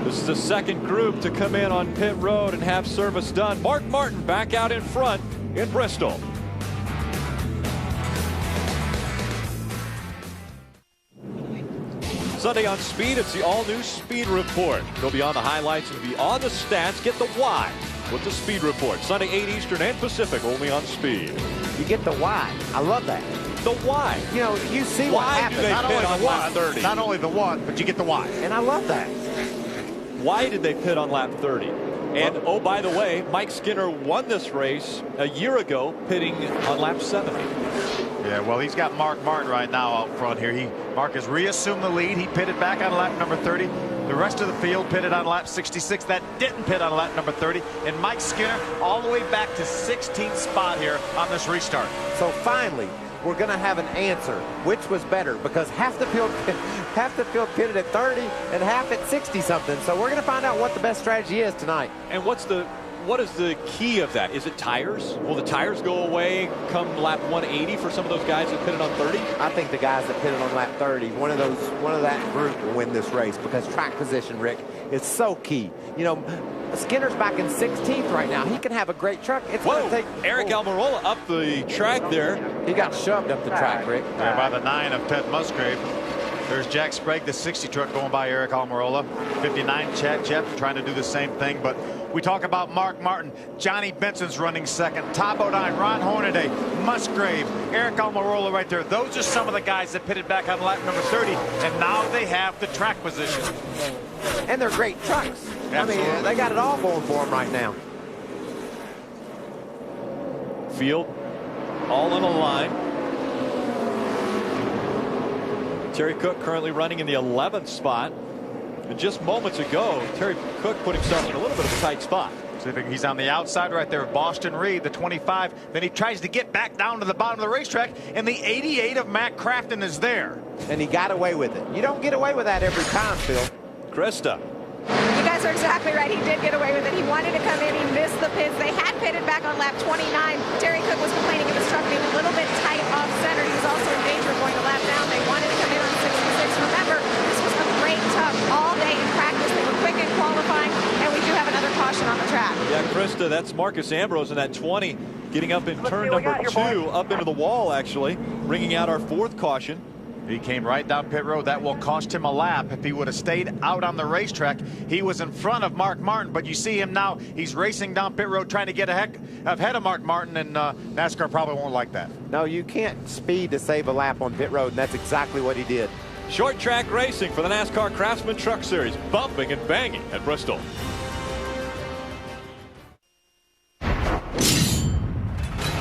This is the second group to come in on pit road and have service done. Mark Martin back out in front in Bristol. Sunday on Speed, it's the all-new Speed Report. Go beyond the highlights and beyond the stats. Get the why with the Speed Report. Sunday, 8 Eastern and Pacific, only on Speed.
You get the why. I love that.
The why.
You know, you see what happens.
Not only the what, not only the what, but you get the why.
And I love that.
Why did they pit on lap 30? And, oh, by the way, Mike Skinner won this race a year ago, pitting on lap 70.
Yeah, well, he's got Mark Martin right now out front here. Mark has reassumed the lead. He pitted back on lap number 30. The rest of the field pitted on lap 66. That didn't pit on lap number 30. And Mike Skinner all the way back to 16th spot here on this restart.
So finally, we're going to have an answer. Which was better? Because half the field pitted at 30 and half at 60-something. So we're going to find out what the best strategy is tonight.
And what is the key of that? Is it tires? Will the tires go away come lap 180 for some of those guys that pitted on 30?
I think the guys that pitted on lap 30, one of that group will win this race because track position, Rick, is so key. You know, Skinner's back in 16th right now. He can have a great truck. It's going to take
Eric Almirola up the track there.
He got shoved up the track, Rick.
Yeah, by the 9 of Ted Musgrave. There's Jack Sprague, the 60 truck going by Eric Almirola. 59 Chad Jeff trying to do the same thing. But we talk about Mark Martin. Johnny Benson's running second. Todd Bodine, Ron Hornaday, Musgrave, Eric Almirola right there. Those are some of the guys that pitted back on lap number 30. And now they have the track position.
And they're great trucks.
Absolutely.
I mean, they got it all going for them right now.
Field all on the line. Terry Cook currently running in the 11th spot. And just moments ago, Terry Cook put himself in a little bit of a tight spot.
So he's on the outside right there. Boston Reed, the 25. Then he tries to get back down to the bottom of the racetrack, and the 88 of Matt Crafton is there.
And he got away with it. You don't get away with that every time, Phil.
Krista.
You guys are exactly right. He did get away with it. He wanted to come in. He missed the pits. They had pitted back on lap 29. Terry Cook was complaining of his truck being a little bit tight off center. He was also in danger of going to lap down. They wanted to come in on 66. Remember, this was a great tuck all day in practice. They were quick in qualifying, and we do have another caution on the track.
Yeah, Krista, that's Marcus Ambrose in that 20, getting up in turn number 2, up into the wall, actually, bringing out our 4th caution.
He came right down pit road. That will cost him a lap. If he would have stayed out on the racetrack, he was in front of Mark Martin. But you see him now, he's racing down pit road trying to get ahead of Mark Martin, and NASCAR probably won't like that.
No, you can't speed to save a lap on pit road, and that's exactly what he did.
Short track racing for the NASCAR Craftsman Truck Series, bumping and banging at Bristol.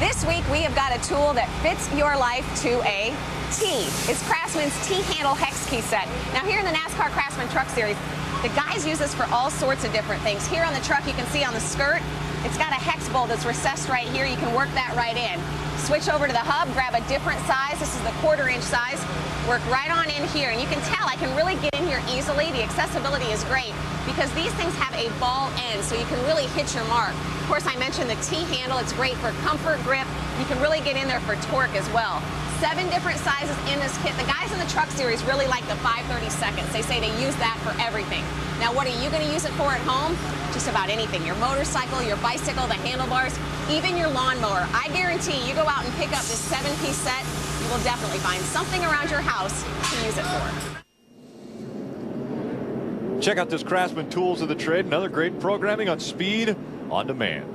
This week, we have got a tool that fits your life to a T. It's Craftsman's T-Handle Hex Key Set. Now, here in the NASCAR Craftsman Truck Series, the guys use this for all sorts of different things. Here on the truck, you can see on the skirt, it's got a hex bolt that's recessed right here. You can work that right in. Switch over to the hub, grab a different size. This is the 1/4-inch size. Work right on in here. And you can tell I can really get in here easily. The accessibility is great because these things have a ball end, so you can really hit your mark. Of course, I mentioned the T-handle. It's great for comfort, grip. You can really get in there for torque as well. 7 different sizes in this kit. The guys in the Truck Series really like the 5/32. They say they use that for everything. Now, what are you going to use it for at home? Just about anything. Your motorcycle, your bicycle, the handlebars, even your lawnmower. I guarantee you go out and pick up this 7-piece set, you will definitely find something around your house to use it for.
Check out this Craftsman Tools of the Trade. Another great programming on speed on demand.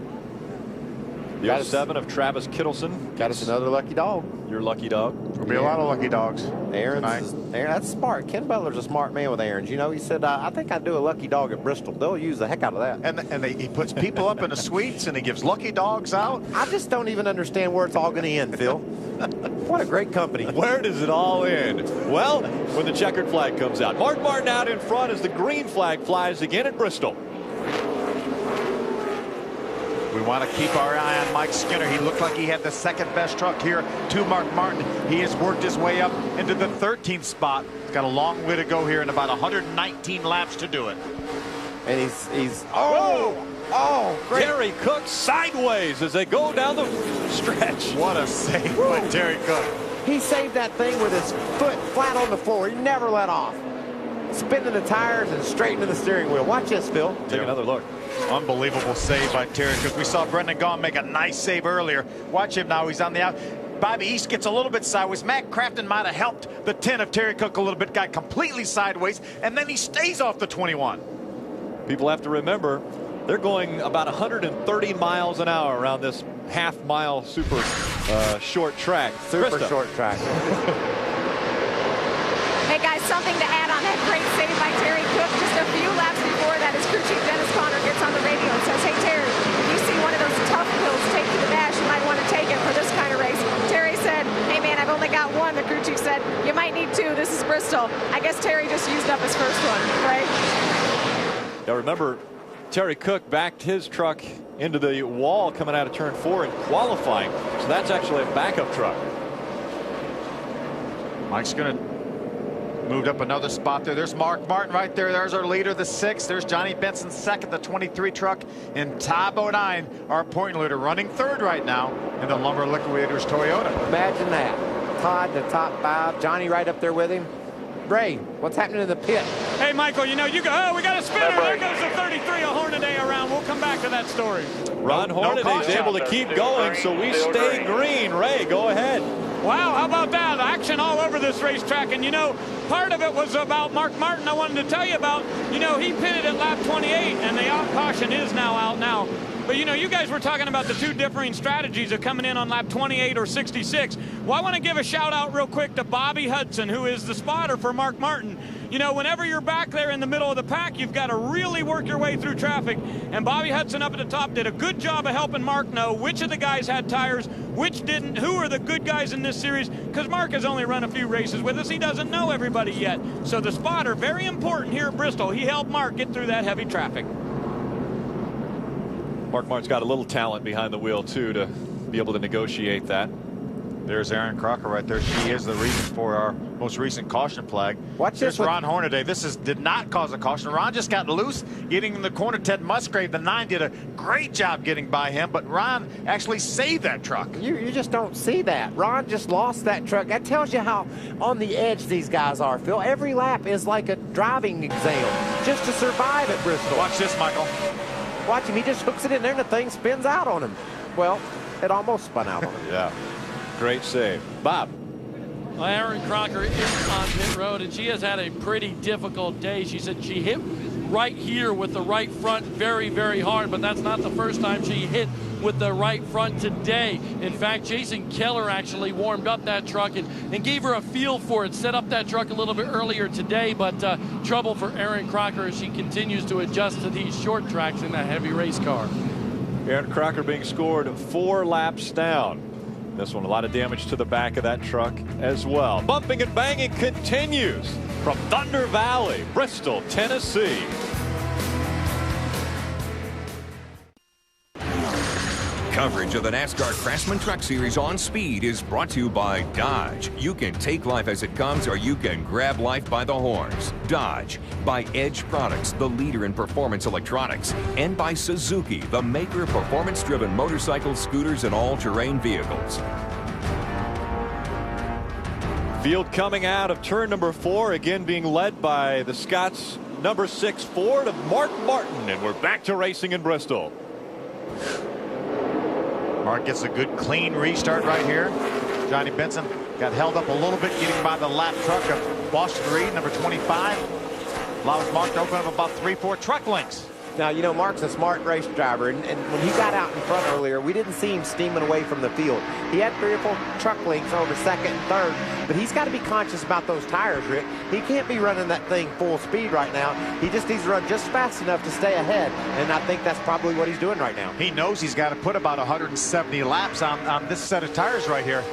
The 07 of Travis Kittleson.
Got us another lucky dog.
Your lucky dog.
There'll be a lot of lucky dogs.
Aaron, that's smart. Ken Butler's a smart man with Aaron's. You know, he said, I think I'd do a lucky dog at Bristol. They'll use the heck out of that.
And he puts people up in the suites and he gives lucky dogs out.
I just don't even understand where it's all going to end, Phil. What a great company.
Where does it all end? Well, when the checkered flag comes out. Mark Martin out in front as the green flag flies again at Bristol.
We want to keep our eye on Mike Skinner. He looked like he had the second best truck here to Mark Martin. He has worked his way up into the 13th spot. He's got a long way to go here and about 119 laps to do it.
And he's great.
Terry Cook sideways as they go down the stretch.
What a save by Terry Cook.
He saved that thing with his foot flat on the floor. He never let off. Spinning the tires and straightening the steering wheel. Watch this, Phil.
Take another look.
Unbelievable save by Terry Cook. We saw Brendan Gaughan make a nice save earlier. Watch him now. He's on the out. Bobby East gets a little bit sideways. Matt Crafton might have helped the 10 of Terry Cook a little bit. Got completely sideways, and then he stays off the 21.
People have to remember, they're going about 130 miles an hour around this half-mile super short track.
Super short track.
Hey, guys, something to add on that great save by Terry Cook. Just a few laps before that, his crew chief Dennis Conner gets on the radio and says, hey, Terry, if you see one of those tough pills take to the dash, you might want to take it for this kind of race. Terry said, hey, man, I've only got one. The crew chief said, you might need 2. This is Bristol. I guess Terry just used up his first one, right?
Now, remember, Terry Cook backed his truck into the wall coming out of turn 4 in qualifying. So that's actually a backup truck.
Mike's going to moved up another spot there. There's Mark Martin right there. There's our leader, the 6. There's Johnny Benson second, the 23 truck. And Todd Bodine, our point leader, running 3rd right now in the Lumber Liquidators Toyota.
Imagine that. Todd in the top 5. Johnny right up there with him. Ray, what's happening in the pit?
Hey, Michael, you know, you go, oh, we got a spinner. There goes the 33 of Hornaday around. We'll come back to that story.
Ron Hornaday's able to keep going, so we stay green. Ray, go ahead.
Wow, how about that? Action all over this racetrack. And, you know, part of it was about Mark Martin. I wanted to tell you about, you know, he pitted at lap 28, and the out caution is now out now. But, you know, you guys were talking about the 2 differing strategies of coming in on lap 28 or 66. Well, I want to give a shout out real quick to Bobby Hudson, who is the spotter for Mark Martin. You know, whenever you're back there in the middle of the pack, you've got to really work your way through traffic. And Bobby Hudson up at the top did a good job of helping Mark know which of the guys had tires, which didn't, who are the good guys in this series, because Mark has only run a few races with us. He doesn't know everybody yet. So the spotter, very important here at Bristol. He helped Mark get through that heavy traffic.
Mark Martin's got a little talent behind the wheel, too, to be able to negotiate that.
There's Aaron Crocker right there. She is the reason for our most recent caution flag.
Watch this.
Ron Hornaday. This did not cause a caution. Ron just got loose getting in the corner. Ted Musgrave, the 9, did a great job getting by him, but Ron actually saved that truck.
You just don't see that. Ron just lost that truck. That tells you how on the edge these guys are, Phil. Every lap is like a driving exam just to survive at Bristol.
Watch this, Michael.
Watch him. He just hooks it in there and the thing spins out on him. Well, it almost spun out on him.
Yeah. Great save. Bob.
Well, Aaron Crocker is on pit road, and she has had a pretty difficult day. She said she hit right here with the right front very, very hard, but that's not the first time she hit with the right front today. In fact, Jason Keller actually warmed up that truck and gave her a feel for it, set up that truck a little bit earlier today, but trouble for Aaron Crocker as she continues to adjust to these short tracks in that heavy race car.
Aaron Crocker being scored 4 laps down. This one, a lot of damage to the back of that truck as well. Bumping and banging continues from Thunder Valley, Bristol, Tennessee.
Coverage of the NASCAR Craftsman Truck Series on Speed is brought to you by Dodge. You can take life as it comes, or you can grab life by the horns. Dodge. By Edge Products, the leader in performance electronics. And by Suzuki, the maker of performance-driven motorcycles, scooters, and all-terrain vehicles.
Field coming out of turn number 4, again being led by the Scots number 6 Ford of Mark Martin, and we're back to racing in Bristol.
Mark gets a good clean restart right here. Johnny Benson got held up a little bit getting by the lap truck of Boston Reed, number 25. Allows Mark to open up about 3-4 truck lengths.
Now, you know, Mark's a smart race driver, and when he got out in front earlier, we didn't see him steaming away from the field. He had 3 or 4 truck lengths over second and third, but he's got to be conscious about those tires, Rick. He can't be running that thing full speed right now. He just needs to run just fast enough to stay ahead, and I think that's probably what he's doing right now.
He knows he's got to put about 170 laps on this set of tires right here.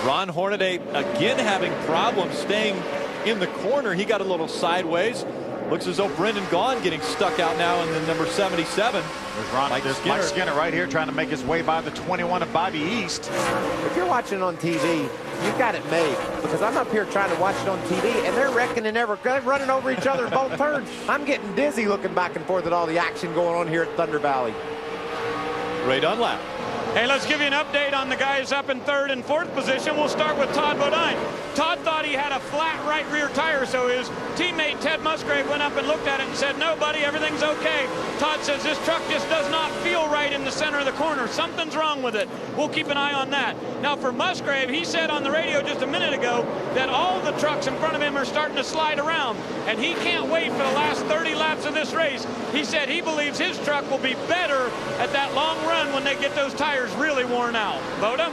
Ron Hornaday again having problems staying in the corner. He got a little sideways. Looks as though Brendan Gaughan getting stuck out now in the number 77.
There's Mike Skinner right here trying to make his way by the 21 of Bobby East.
If you're watching on TV, you've got it made, because I'm up here trying to watch it on TV, and they're wrecking and they're running over each other in both turns. I'm getting dizzy looking back and forth at all the action going on here at Thunder Valley.
Ray Dunlap.
Hey, let's give you an update on the guys up in 3rd and 4th position. We'll start with Todd Bodine. Todd thought he had a flat right rear tire, so his teammate Ted Musgrave went up and looked at it and said, "No, buddy, everything's okay." Todd says this truck just does not feel right in the center of the corner. Something's wrong with it. We'll keep an eye on that. Now, for Musgrave, he said on the radio just a minute ago that all the trucks in front of him are starting to slide around, and he can't wait for the last 30 laps of this race. He said he believes his truck will be better at that long run when they get those tires really worn out. Boda?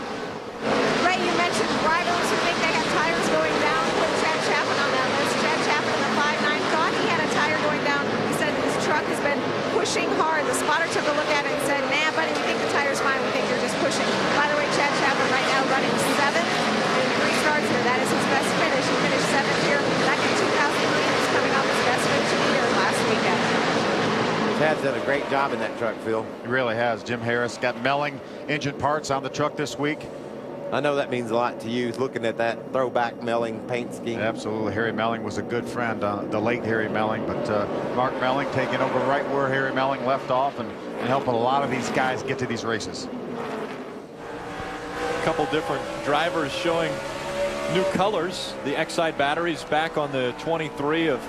Ray, you mentioned drivers who think they have tires going down. Put Chad Chapman on that list. Chad Chapman in the 5.9 thought he had a tire going down. He said his truck has been pushing hard. The spotter took a look at it and said, "Nah, buddy, we think the tire's fine. We think you're just pushing." By the way, Chad Chapman right now running 7th in 3 starts here. That is his best finish. He finished 7th here back in 2003. He's coming off his best finish of the year last weekend.
Chad's done a great job in that truck, Phil.
He really has. Jim Harris got Melling engine parts on the truck this week.
I know that means a lot to you, looking at that throwback Melling paint scheme.
Absolutely. Harry Melling was a good friend, the late Harry Melling, but Mark Melling taking over right where Harry Melling left off and helping a lot of these guys get to these races.
A couple different drivers showing new colors. The Exide batteries back on the 23 of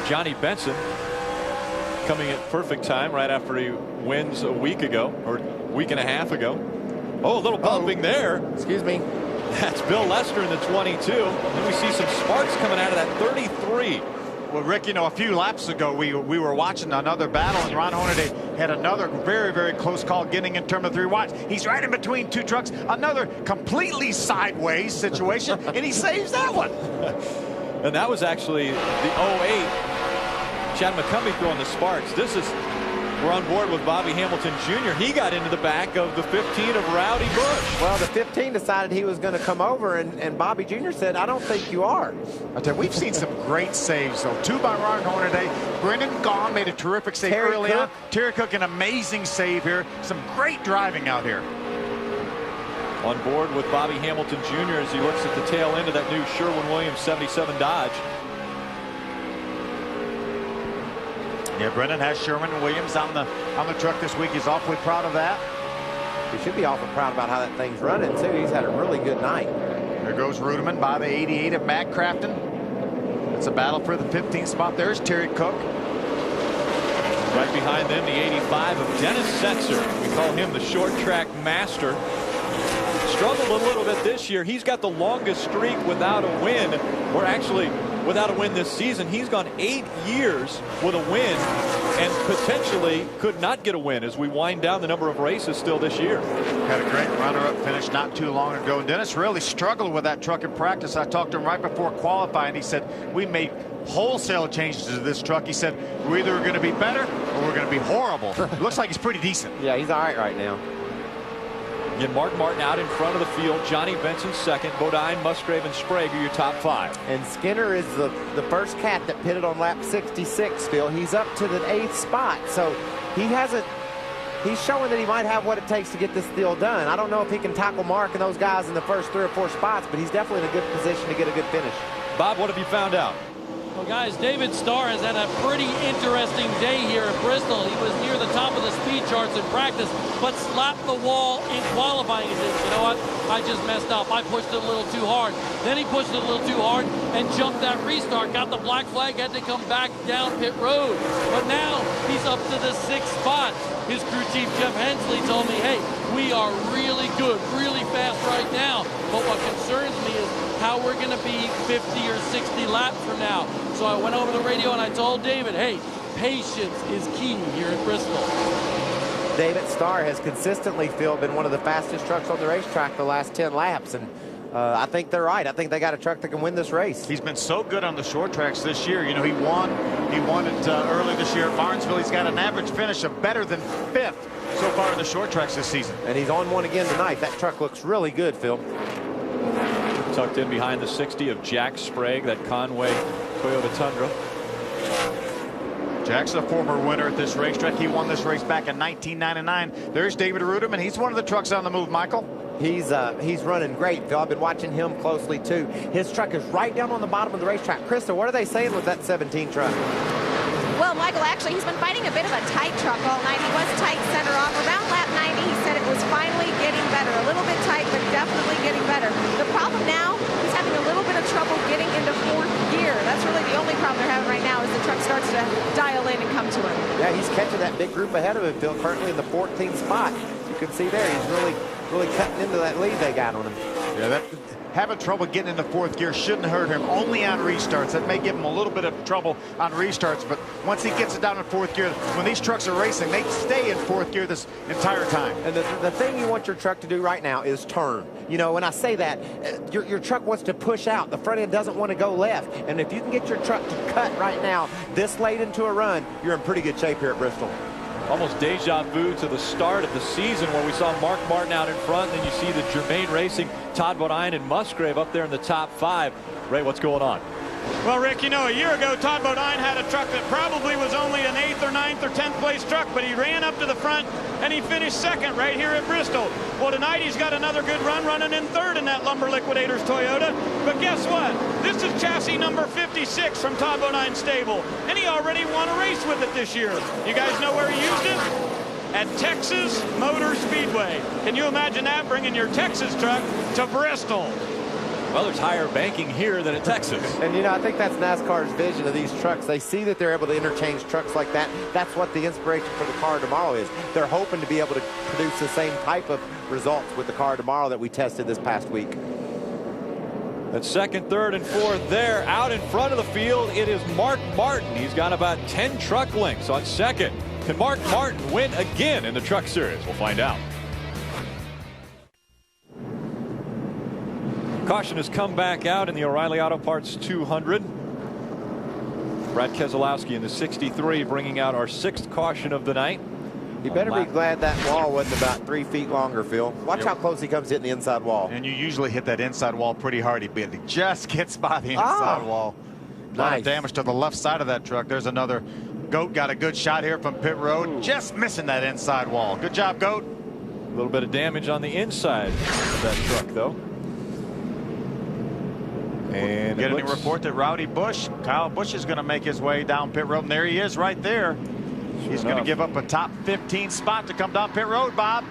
Johnny Benson, coming at perfect time right after he wins a week ago, or week and a half ago. Oh, a little bumping there.
Excuse me.
That's Bill Lester in the 22. And we see some sparks coming out of that 33.
Well, Rick, you know, a few laps ago, we were watching another battle, and Ron Hornaday had another very, very close call getting in Terminal 3. Watch, he's right in between 2 trucks. Another completely sideways situation, and he saves that one.
And that was actually the 08. Chad McCumbee throwing the sparks. We're on board with Bobby Hamilton Jr. He got into the back of the 15 of Rowdy Bush.
Well, the 15 decided he was going to come over, and Bobby Jr. said, "I don't think you are."
I tell you, we've seen some great saves, though. 2 by Ron Hornaday. Brendan Gaughan made a terrific save early on. Terry Cook, an amazing save here. Some great driving out here.
On board with Bobby Hamilton Jr. as he looks at the tail end of that new Sherwin-Williams 77 Dodge.
Yeah, Brendan has Sherwin-Williams on the truck this week. He's awfully proud of that.
He should be awfully proud about how that thing's running, too. He's had a really good night.
There goes Ruderman by the 88 of Matt Crafton. It's a battle for the 15th spot. There's Terry Cook.
Right behind them, the 85 of Dennis Setzer. We call him the short track master. struggled a little bit this year. He's got the longest streak without a win, or actually without a win this season. He's gone 8 years with a win and potentially could not get a win as we wind down the number of races still this year.
Had a great runner-up finish not too long ago. Dennis really struggled with that truck in practice. I talked to him right before qualifying. He said, we made wholesale changes to this truck. He said, we're either going to be better or we're going to be horrible. It looks like he's pretty decent.
Yeah, he's all right now.
Again, Mark Martin out in front of the field. Johnny Benson second. Bodine, Musgrave, and Sprague are your top 5.
And Skinner is the first cat that pitted on lap 66, Phil. He's up to the 8th spot. So he's showing that he might have what it takes to get this deal done. I don't know if he can tackle Mark and those guys in the first 3 or 4 spots, but he's definitely in a good position to get a good finish.
Bob, what have you found out?
Well, guys, David Starr has had a pretty interesting day here at Bristol. He was near the top of the speed charts in practice, but slapped the wall in qualifying. He said, you know what, I just messed up. I pushed it a little too hard. Then he pushed it a little too hard and jumped that restart. Got the black flag, had to come back down pit road. But now he's up to the 6th spot. His crew chief, Jeff Hensley, told me, hey, we are really good, really fast right now. But what concerns me is how we're going to be 50 or 60 laps from now. So I went over the radio and I told David, hey, patience is key here at Bristol.
David Starr has consistently, Phil, been one of the fastest trucks on the racetrack the last 10 laps. And I think they're right. I think they got a truck that can win this race.
He's been so good on the short tracks this year. You know, he won it early this year at Barnesville. He's got an average finish of better than 5th so far in the short tracks this season.
And he's on one again tonight. That truck looks really good, Phil.
Tucked in behind the 60 of Jack Sprague, that Conway Toyota Tundra.
Jack's a former winner at this racetrack. He won this race back in 1999. There's David Reutimann. He's one of the trucks on the move, Michael.
He's running great, Phil. I've been watching him closely, too. His truck is right down on the bottom of the racetrack. Krista, what are they saying with that 17 truck?
Well, Michael, actually, he's been fighting a bit of a tight truck all night. He was tight center off. Around lap 90, he said it was finally getting better. A little bit tight, but definitely getting better. The problem now, he's having a little bit of trouble getting into 4th gear. That's really the only problem they're having right now is the truck starts to dial in and come to him.
Yeah, he's catching that big group ahead of him, Phil, currently in the 14th spot. You can see there, he's really cutting into that lead they got on him.
Yeah, having trouble getting into 4th gear shouldn't hurt him. Only on restarts. That may give him a little bit of trouble on restarts, but once he gets it down in 4th gear, when these trucks are racing, they stay in 4th gear this entire time.
And the thing you want your truck to do right now is turn. You know, when I say that, your truck wants to push out. The front end doesn't want to go left. And if you can get your truck to cut right now, this late into a run, you're in pretty good shape here at Bristol.
Almost deja vu to the start of the season where we saw Mark Martin out in front, and then you see the Germain Racing, Todd Bodine and Musgrave up there in the top 5. Ray, what's going on?
Well, Rick, you know, a year ago, Todd Bodine had a truck that probably was only an 8th or 9th or 10th place truck, but he ran up to the front and he finished 2nd right here at Bristol. Well, tonight he's got another good run running in 3rd in that Lumber Liquidators Toyota. But guess what? This is chassis number 56 from Todd Bodine's stable, and he already won a race with it this year. You guys know where he used it? At Texas Motor Speedway. Can you imagine that, bringing your Texas truck to Bristol?
Well, there's higher banking here than in Texas.
And, you know, I think that's NASCAR's vision of these trucks. They see that they're able to interchange trucks like that. That's what the inspiration for the car tomorrow is. They're hoping to be able to produce the same type of results with the car tomorrow that we tested this past week.
At 2nd, 3rd, and 4th there. Out in front of the field, it is Mark Martin. He's got about 10 truck lengths on 2nd. Can Mark Martin win again in the Truck Series? We'll find out. Caution has come back out in the O'Reilly Auto Parts 200. Brad Keselowski in the 63 bringing out our 6th caution of the night.
He better be glad that wall wasn't about 3 feet longer, Phil. Watch how close he comes hitting the inside wall.
And you usually hit that inside wall pretty hard. He just gets by the inside wall. A lot of damage to the left side of that truck. There's another. Goat got a good shot here from pit road. Just missing that inside wall. Good job, Goat.
A little bit of damage on the inside of that truck, though. And
getting a report that Rowdy Bush, Kyle Busch, is going to make his way down pit road. And there he is right there. He's going to give up a top 15 spot to come down pit road, Bob.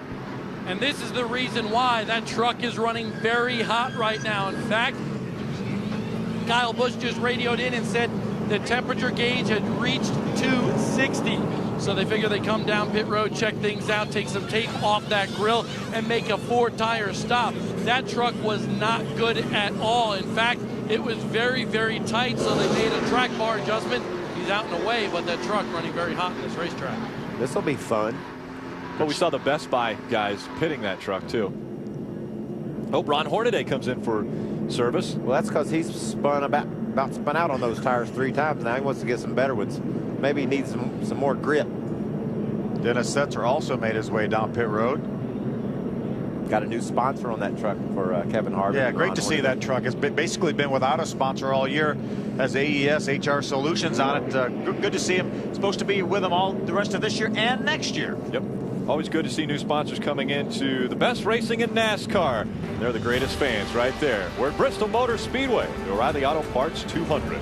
And this is the reason why that truck is running very hot right now. In fact, Kyle Busch just radioed in and said the temperature gauge had reached 260. So they figure they come down pit road, check things out, take some tape off that grill, and make a 4-tire stop. That truck was not good at all. In fact, it was very, very tight, so they made a track bar adjustment. He's out and away, but that truck running very hot in this racetrack.
This will be fun.
But we saw the Best Buy guys pitting that truck, too. Hope Ron Hornaday comes in for service.
Well, that's because he's spun about spun out on those tires 3 times now. He wants to get some better ones. Maybe he needs some more grip.
Dennis Setzer also made his way down pit road.
Got a new sponsor on that truck for Kevin Harvick.
Yeah, great to see that truck. It's basically been without a sponsor all year. Has AES HR Solutions on it. Good to see him. Supposed to be with them all the rest of this year and next year.
Yep. Always good to see new sponsors coming into the best racing in NASCAR. They're the greatest fans right there. We're at Bristol Motor Speedway, the O'Reilly Auto Parts 200.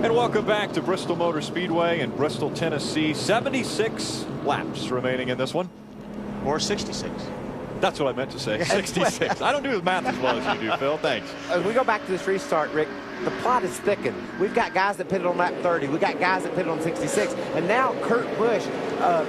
And welcome back to Bristol Motor Speedway in Bristol, Tennessee. 76 laps remaining in this one.
Or 66.
That's what I meant to say. 66. I don't do the math as well as you do, Phil. Thanks.
As we go back to this restart, Rick, the plot is thickened. We've got guys that pitted on lap 30. We got guys that pitted on 66. And now Kurt Busch,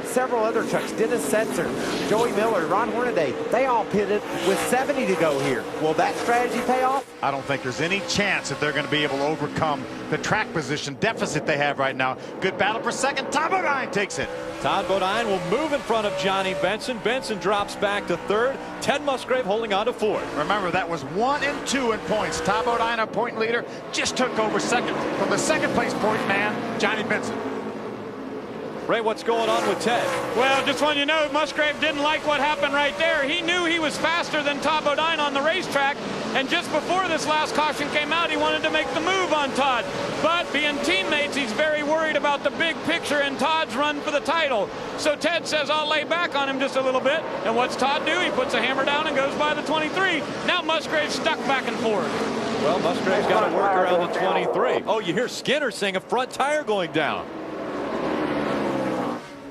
several other trucks, Dennis Setzer, Joey Miller, Ron Hornaday, they all pitted with 70 to go here. Will that strategy pay off?
I don't think there's any chance that they're going to be able to overcome the track position deficit they have right now. Good battle for second. Todd Bodine takes it.
Todd Bodine will move in front of Johnny Benson. Benson drops back to third. Ted Musgrave holding on to fourth.
Remember, that was 1 and 2 in points. Todd Bodine, a point leader, just took over second from the second place point man, Johnny Benson.
Ray, what's going on with Ted?
Well, just want you to know, Musgrave didn't like what happened right there. He knew he was faster than Todd Bodine on the racetrack, and just before this last caution came out, he wanted to make the move on Todd. But being teammates, he's very worried about the big picture and Todd's run for the title. So Ted says, I'll lay back on him just a little bit. And what's Todd do? He puts a hammer down and goes by the 23. Now Musgrave's stuck back and forth.
Well, Musgrave's got to work around the 23. Oh, you hear Skinner saying a front tire going down.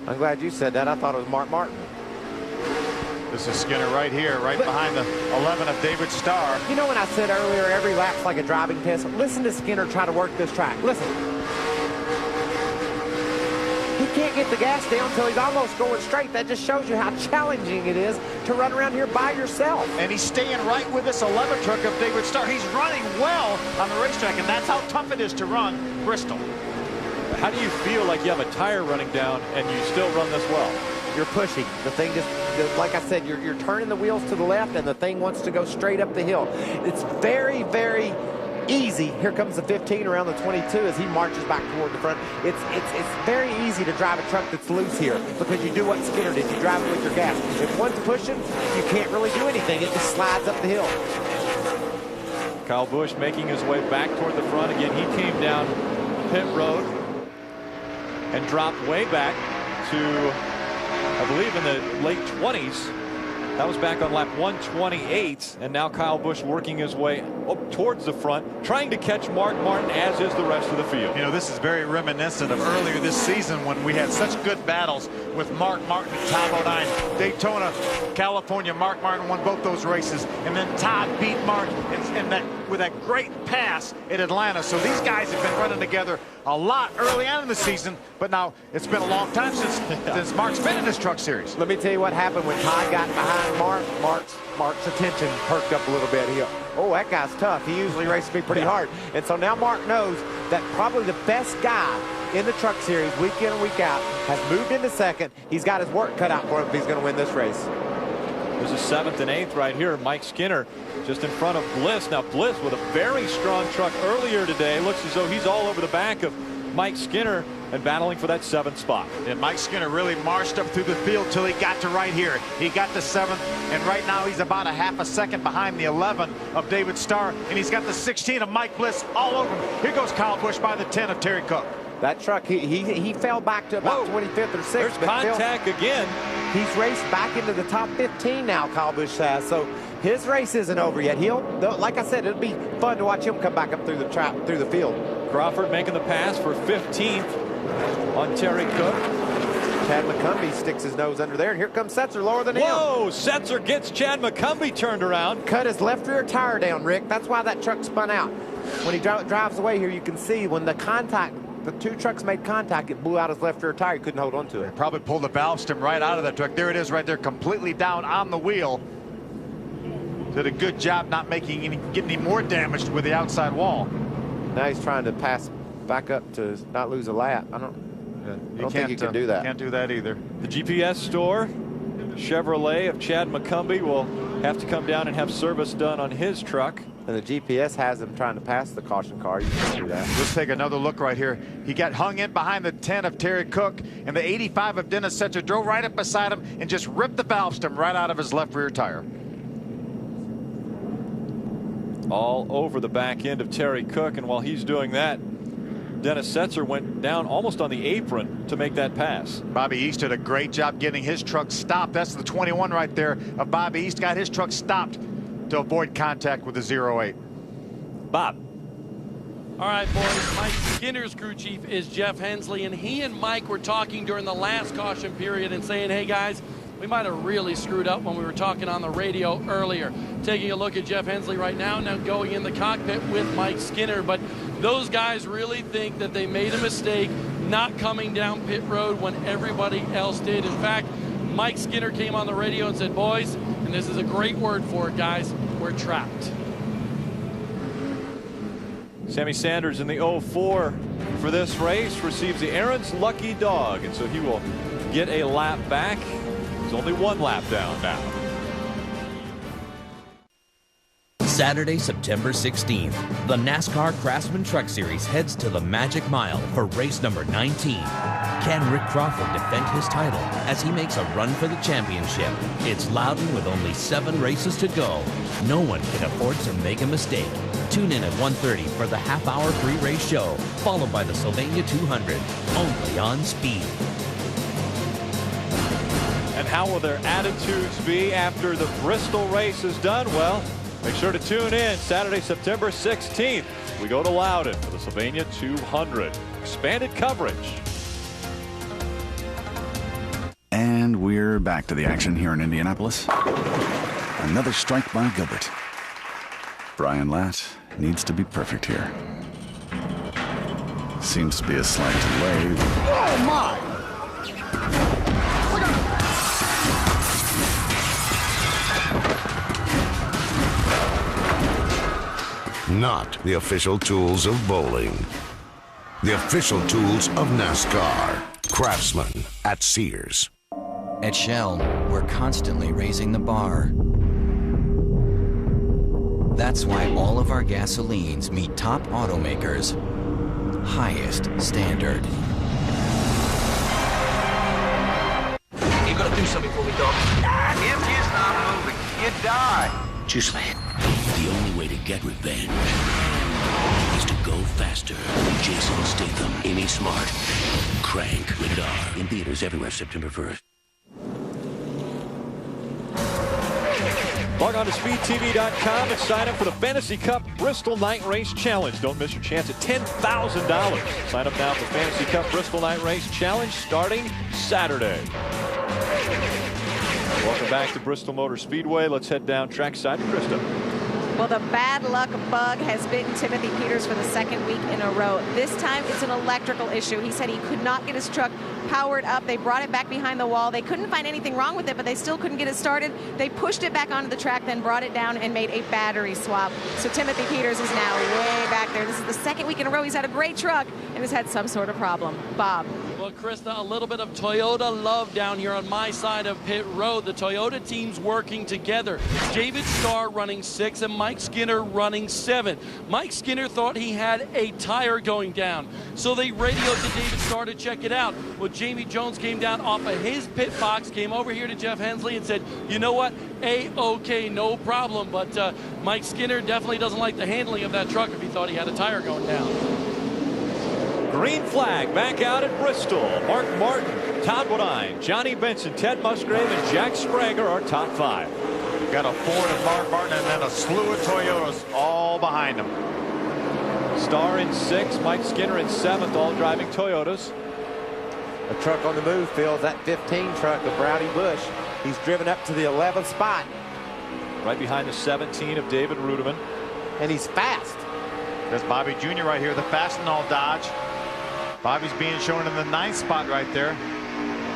I'm glad you said that. I thought it was Mark Martin.
This is Skinner right here, right behind the 11 of David Starr.
You know when I said earlier, every lap's like a driving test? Listen to Skinner try to work this track. Listen. He can't get the gas down until he's almost going straight. That just shows you how challenging it is to run around here by yourself.
And he's staying right with this 11 truck of David Starr. He's running well on the racetrack, and that's how tough it is to run Bristol.
How do you feel like you have a tire running down and you still run this well?
You're pushing. The thing just, like I said, you're turning the wheels to the left and the thing wants to go straight up the hill. It's very, very easy. Here comes the 15 around the 22 as he marches back toward the front. It's very easy to drive a truck that's loose here because you do what Skinner did. You drive it with your gas. If one's pushing, you can't really do anything. It just slides up the hill.
Kyle Busch making his way back toward the front. Again, he came down pit road and dropped way back to, I believe, in the late 20s. That was back on lap 128, and now Kyle Busch working his way up towards the front, trying to catch Mark Martin, as is the rest of the field.
You know, this is very reminiscent of earlier this season when we had such good battles with Mark Martin and Todd Bodine. Daytona, California, Mark Martin won both those races, and then Todd beat Mark with that great pass at Atlanta. So these guys have been running together a lot early on in the season, but now it's been a long time since Mark's been in this truck series.
Let me tell you what happened when Todd got behind Mark. Mark's attention perked up a little bit. Oh, that guy's tough. He usually races me pretty hard. And so now Mark knows that probably the best guy in the truck series week in and week out has moved into second. He's got his work cut out for him if he's going to win this race.
This is 7th and 8th right here. Mike Skinner just in front of Bliss. Now Bliss with a very strong truck earlier today. Looks as though he's all over the back of Mike Skinner and battling for that 7th spot.
And Mike Skinner really marched up through the field till he got to right here. He got to 7th, and right now he's about a half a second behind the 11 of David Starr, and he's got the 16 of Mike Bliss all over him. Here goes Kyle Busch by the 10 of Terry Cook.
That truck, he fell back to about 25th or 6th.
There's contact again.
He's raced back into the top 15 now, Kyle Busch has. So his race isn't over yet. Like I said, it'll be fun to watch him come back up through the field.
Crawford making the pass for 15th on Terry Cook.
Chad McCumbee sticks his nose under there, and here comes Setzer lower than him.
Whoa, Setzer gets Chad McCumbee turned around.
Cut his left rear tire down, Rick. That's why that truck spun out. When he drives away here, you can see when the two trucks made contact, it blew out his left rear tire. He couldn't hold on to it.
Probably pulled the valve stem right out of that truck. There it is right there, completely down on the wheel. Did a good job not getting any more damaged with the outside wall.
Now he's trying to pass back up to not lose a lap. I don't think he can do that.
Can't do that either.
The GPS store, Chevrolet of Chad McCumbee, will have to come down and have service done on his truck.
And the GPS has him trying to pass the caution car. You can't do that.
Let's take another look right here. He got hung in behind the 10 of Terry Cook, and the 85 of Dennis Setzer drove right up beside him and just ripped the valve stem right out of his left rear tire.
All over the back end of Terry Cook, and while he's doing that, Dennis Setzer went down almost on the apron to make that pass.
Bobby East did a great job getting his truck stopped. That's the 21 right there of Bobby East. Got his truck stopped to avoid contact with the 08.
Bob.
All right, boys, Mike Skinner's crew chief is Jeff Hensley, and he and Mike were talking during the last caution period and saying, hey, guys, we might have really screwed up when we were talking on the radio earlier. Taking a look at Jeff Hensley right now going in the cockpit with Mike Skinner, but those guys really think that they made a mistake not coming down pit road when everybody else did. In fact, Mike Skinner came on the radio and said, boys, and this is a great word for it, guys, we're trapped.
Sammy Sanders in the 04 for this race receives the Aaron's Lucky Dog, and so he will get a lap back. He's only one lap down now.
Saturday, September 16th, the NASCAR Craftsman Truck Series heads to the Magic Mile for race number 19. Can Rick Crawford defend his title as he makes a run for the championship? It's Loudon with only 7 races to go. No one can afford to make a mistake. Tune in at 1:30 for the half-hour pre-race show, followed by the Sylvania 200, only on Speed.
And how will their attitudes be after the Bristol race is done? Well, make sure to tune in Saturday, September 16th. We go to Loudon for the Sylvania 200. Expanded coverage.
And we're back to the action here in Indianapolis. Another strike by Gilbert. Brian Latt needs to be perfect here. Seems to be a slight delay.
Oh, my!
Not the official tools of bowling. The official tools of NASCAR. Craftsman at Sears.
At Shell, we're constantly raising the bar. That's why all of our gasolines meet top automakers' highest standard.
You gotta do something for me, dog. If you stop moving, you die.
Juice Man, the only way to get revenge is to go faster. Jason Statham, Amy Smart, Crank, rated R. In theaters everywhere September 1st.
Log on to speedtv.com and sign up for the Fantasy Cup Bristol Night Race Challenge. Don't miss your chance at $10,000. Sign up now for Fantasy Cup Bristol Night Race Challenge starting Saturday. Welcome back to Bristol Motor Speedway. Let's head down trackside to Krista.
Well, the bad luck bug has bitten Timothy Peters for the second week in a row. This time it's an electrical issue. He said he could not get his truck powered up. They brought it back behind the wall. They couldn't find anything wrong with it, but they still couldn't get it started. They pushed it back onto the track, then brought it down and made a battery swap. So Timothy Peters is now way back there. This is the second week in a row he's had a great truck and has had some sort of problem. Bob.
Well, Krista, a little bit of Toyota love down here on my side of pit road. The Toyota team's working together. David Starr running 6 and Mike Skinner running 7. Mike Skinner thought he had a tire going down, so they radioed to David Starr to check it out. Well, Jamie Jones came down off of his pit box, came over here to Jeff Hensley and said, you know what, A-OK, no problem. But Mike Skinner definitely doesn't like the handling of that truck if he thought he had a tire going down.
Green flag back out at Bristol. Mark Martin, Todd Bodine, Johnny Benson, Ted Musgrave, and Jack Spranger are top 5.
Got a Ford and Mark Martin and then a slew of Toyotas all behind him.
Starr in 6th, Mike Skinner in 7th, all driving Toyotas.
A truck on the move, Phil, that 15 truck of Rowdy Bush. He's driven up to the 11th spot.
Right behind the 17 of David Rudiman.
And he's fast.
There's Bobby Jr. right here, the Fastenal Dodge. Bobby's being shown in the 9th spot right there.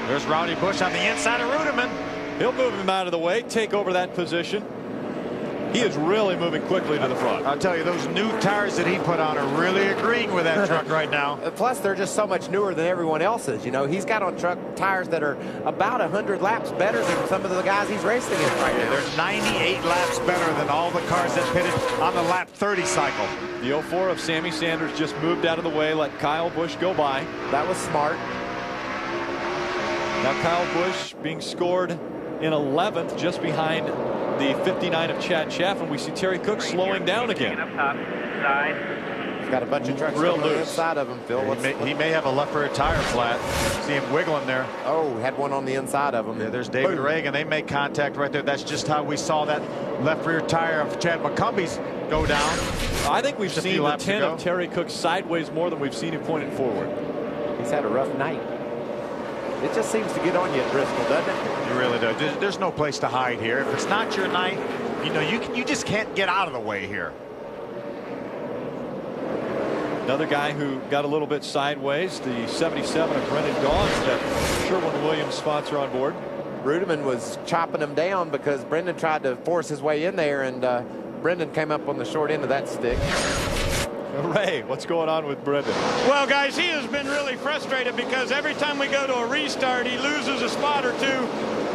There's Rowdy Bush on the inside of Rudiman.
He'll move him out of the way, take over that position. He is really moving quickly to the front.
I'll tell you, those new tires that he put on are really agreeing with that truck right now.
Plus, they're just so much newer than everyone else's. You know, he's got on truck tires that are about 100 laps better than some of the guys he's racing against right now.
They're 98 laps better than all the cars that pitted on the lap 30 cycle.
The 04 of Sammy Sanders just moved out of the way, let Kyle Busch go by.
That was smart.
Now Kyle Busch being scored in 11th, just behind the 59 of Chad Chaffin. We see Terry Cook slowing down again.
He's got a bunch of trucks on the inside of him, Phil.
He may have a left rear tire flat. See him wiggling there.
Oh, had one on the inside of him.
Yeah, there's David Reagan. They make contact right there. That's just how we saw that left rear tire of Chad McCumbie's go down.
I think we've seen the 10 of Terry Cook sideways more than we've seen him pointed forward.
He's had a rough night. It just seems to get on you at Bristol, doesn't it?
It really does. There's no place to hide here. If it's not your night, you know, you just can't get out of the way here.
Another guy who got a little bit sideways, the 77 of Brendan Gaughan, that Sherwin-Williams sponsor on board.
Rudiman was chopping him down because Brendan tried to force his way in there, and Brendan came up on the short end of that stick.
Ray, what's going on with Brendan?
Well, guys, he has been really frustrated because every time we go to a restart, he loses a spot or two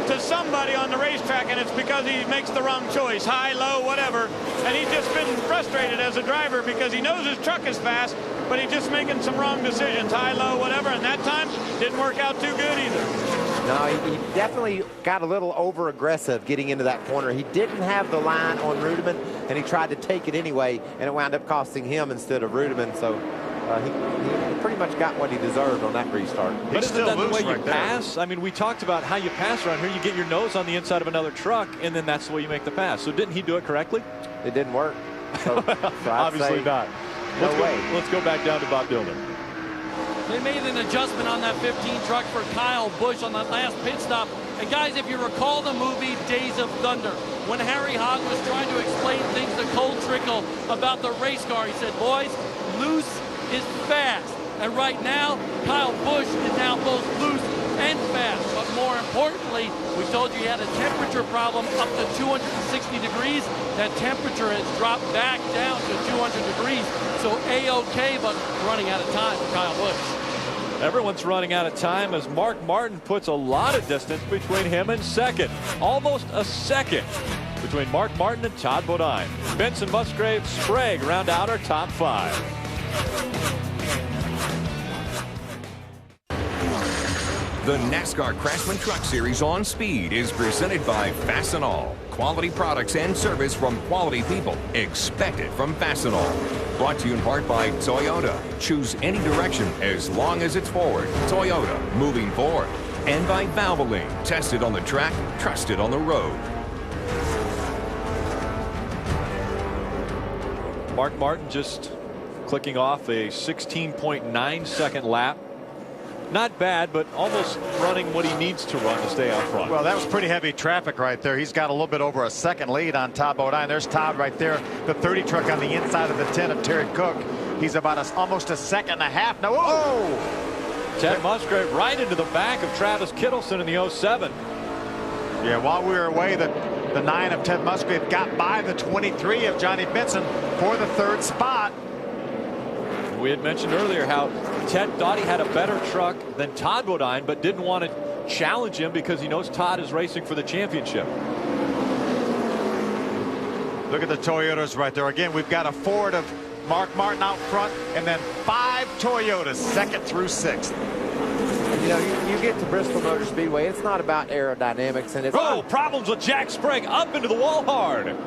to somebody on the racetrack, and it's because he makes the wrong choice, high, low, whatever. And he's just been frustrated as a driver because he knows his truck is fast, but he's just making some wrong decisions, high, low, whatever. And that time didn't work out too good either.
No, he definitely got a little over-aggressive getting into that corner. He didn't have the line on Rudiman, and he tried to take it anyway, and it wound up costing him instead of Rudiman. So he pretty much got what he deserved on that restart.
But isn't that the way you pass? I mean, we talked about how you pass around here. You get your nose on the inside of another truck, and then that's the way you make the pass. So didn't he do it correctly?
It didn't work. So
obviously not. Let's go back down to Bob Dillon.
They made an adjustment on that 15 truck for Kyle Busch on that last pit stop. And guys, if you recall the movie Days of Thunder, when Harry Hogg was trying to explain things to Cole Trickle about the race car, he said, boys, loose is fast. And right now, Kyle Busch is now both loose and fast. But more importantly, we told you he had a temperature problem up to 260 degrees. That temperature has dropped back down to 200 degrees. So A-OK, but running out of time for Kyle Busch.
Everyone's running out of time as Mark Martin puts a lot of distance between him and second. Almost a second between Mark Martin and Todd Bodine. Benson Musgrave, Sprague round out our top 5.
The NASCAR Craftsman Truck Series on Speed is presented by Fastenal. Quality products and service from quality people. Expect it from Fastenal. Brought to you in part by Toyota. Choose any direction as long as it's forward. Toyota, moving forward. And by Valvoline. Tested on the track, trusted on the road.
Mark Martin just clicking off a 16.9 second lap. Not bad, but almost running what he needs to run to stay out front.
Well, that was pretty heavy traffic right there. He's got a little bit over a second lead on Todd Bodine. There's Todd right there, the 30 truck on the inside of the 10 of Terry Cook. He's about almost a second and a half now. Oh!
Ted Musgrave right into the back of Travis Kittleson in the 07.
Yeah, while we were away, the 9 of Ted Musgrave got by the 23 of Johnny Benson for the 3rd spot.
We had mentioned earlier how Ted thought he had a better truck than Todd Bodine, but didn't want to challenge him because he knows Todd is racing for the championship.
Look at the Toyotas right there. Again, we've got a Ford of Mark Martin out front, and then 5 Toyotas, 2nd through 6th.
You know, you get to Bristol Motor Speedway, it's not about aerodynamics, and it's
problems with Jack Sprague up into the wall hard.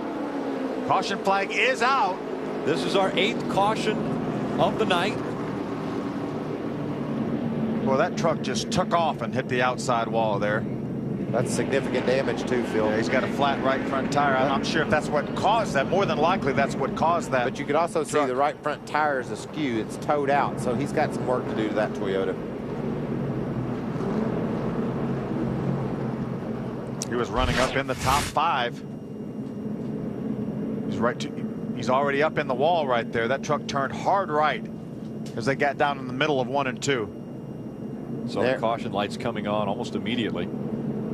Caution flag is out.
This is our 8th caution of the night.
Well, that truck just took off and hit the outside wall there.
That's significant damage too, Phil.
Yeah, he's got a flat right front tire. I'm not sure if that's what caused that. More than likely, that's what caused that.
But you could also see the right front tire is askew. It's towed out, so he's got some work to do to that Toyota.
He was running up in the top 5. He's already up in the wall right there. That truck turned hard right as they got down in the middle of 1 and 2.
So the caution lights coming on almost immediately.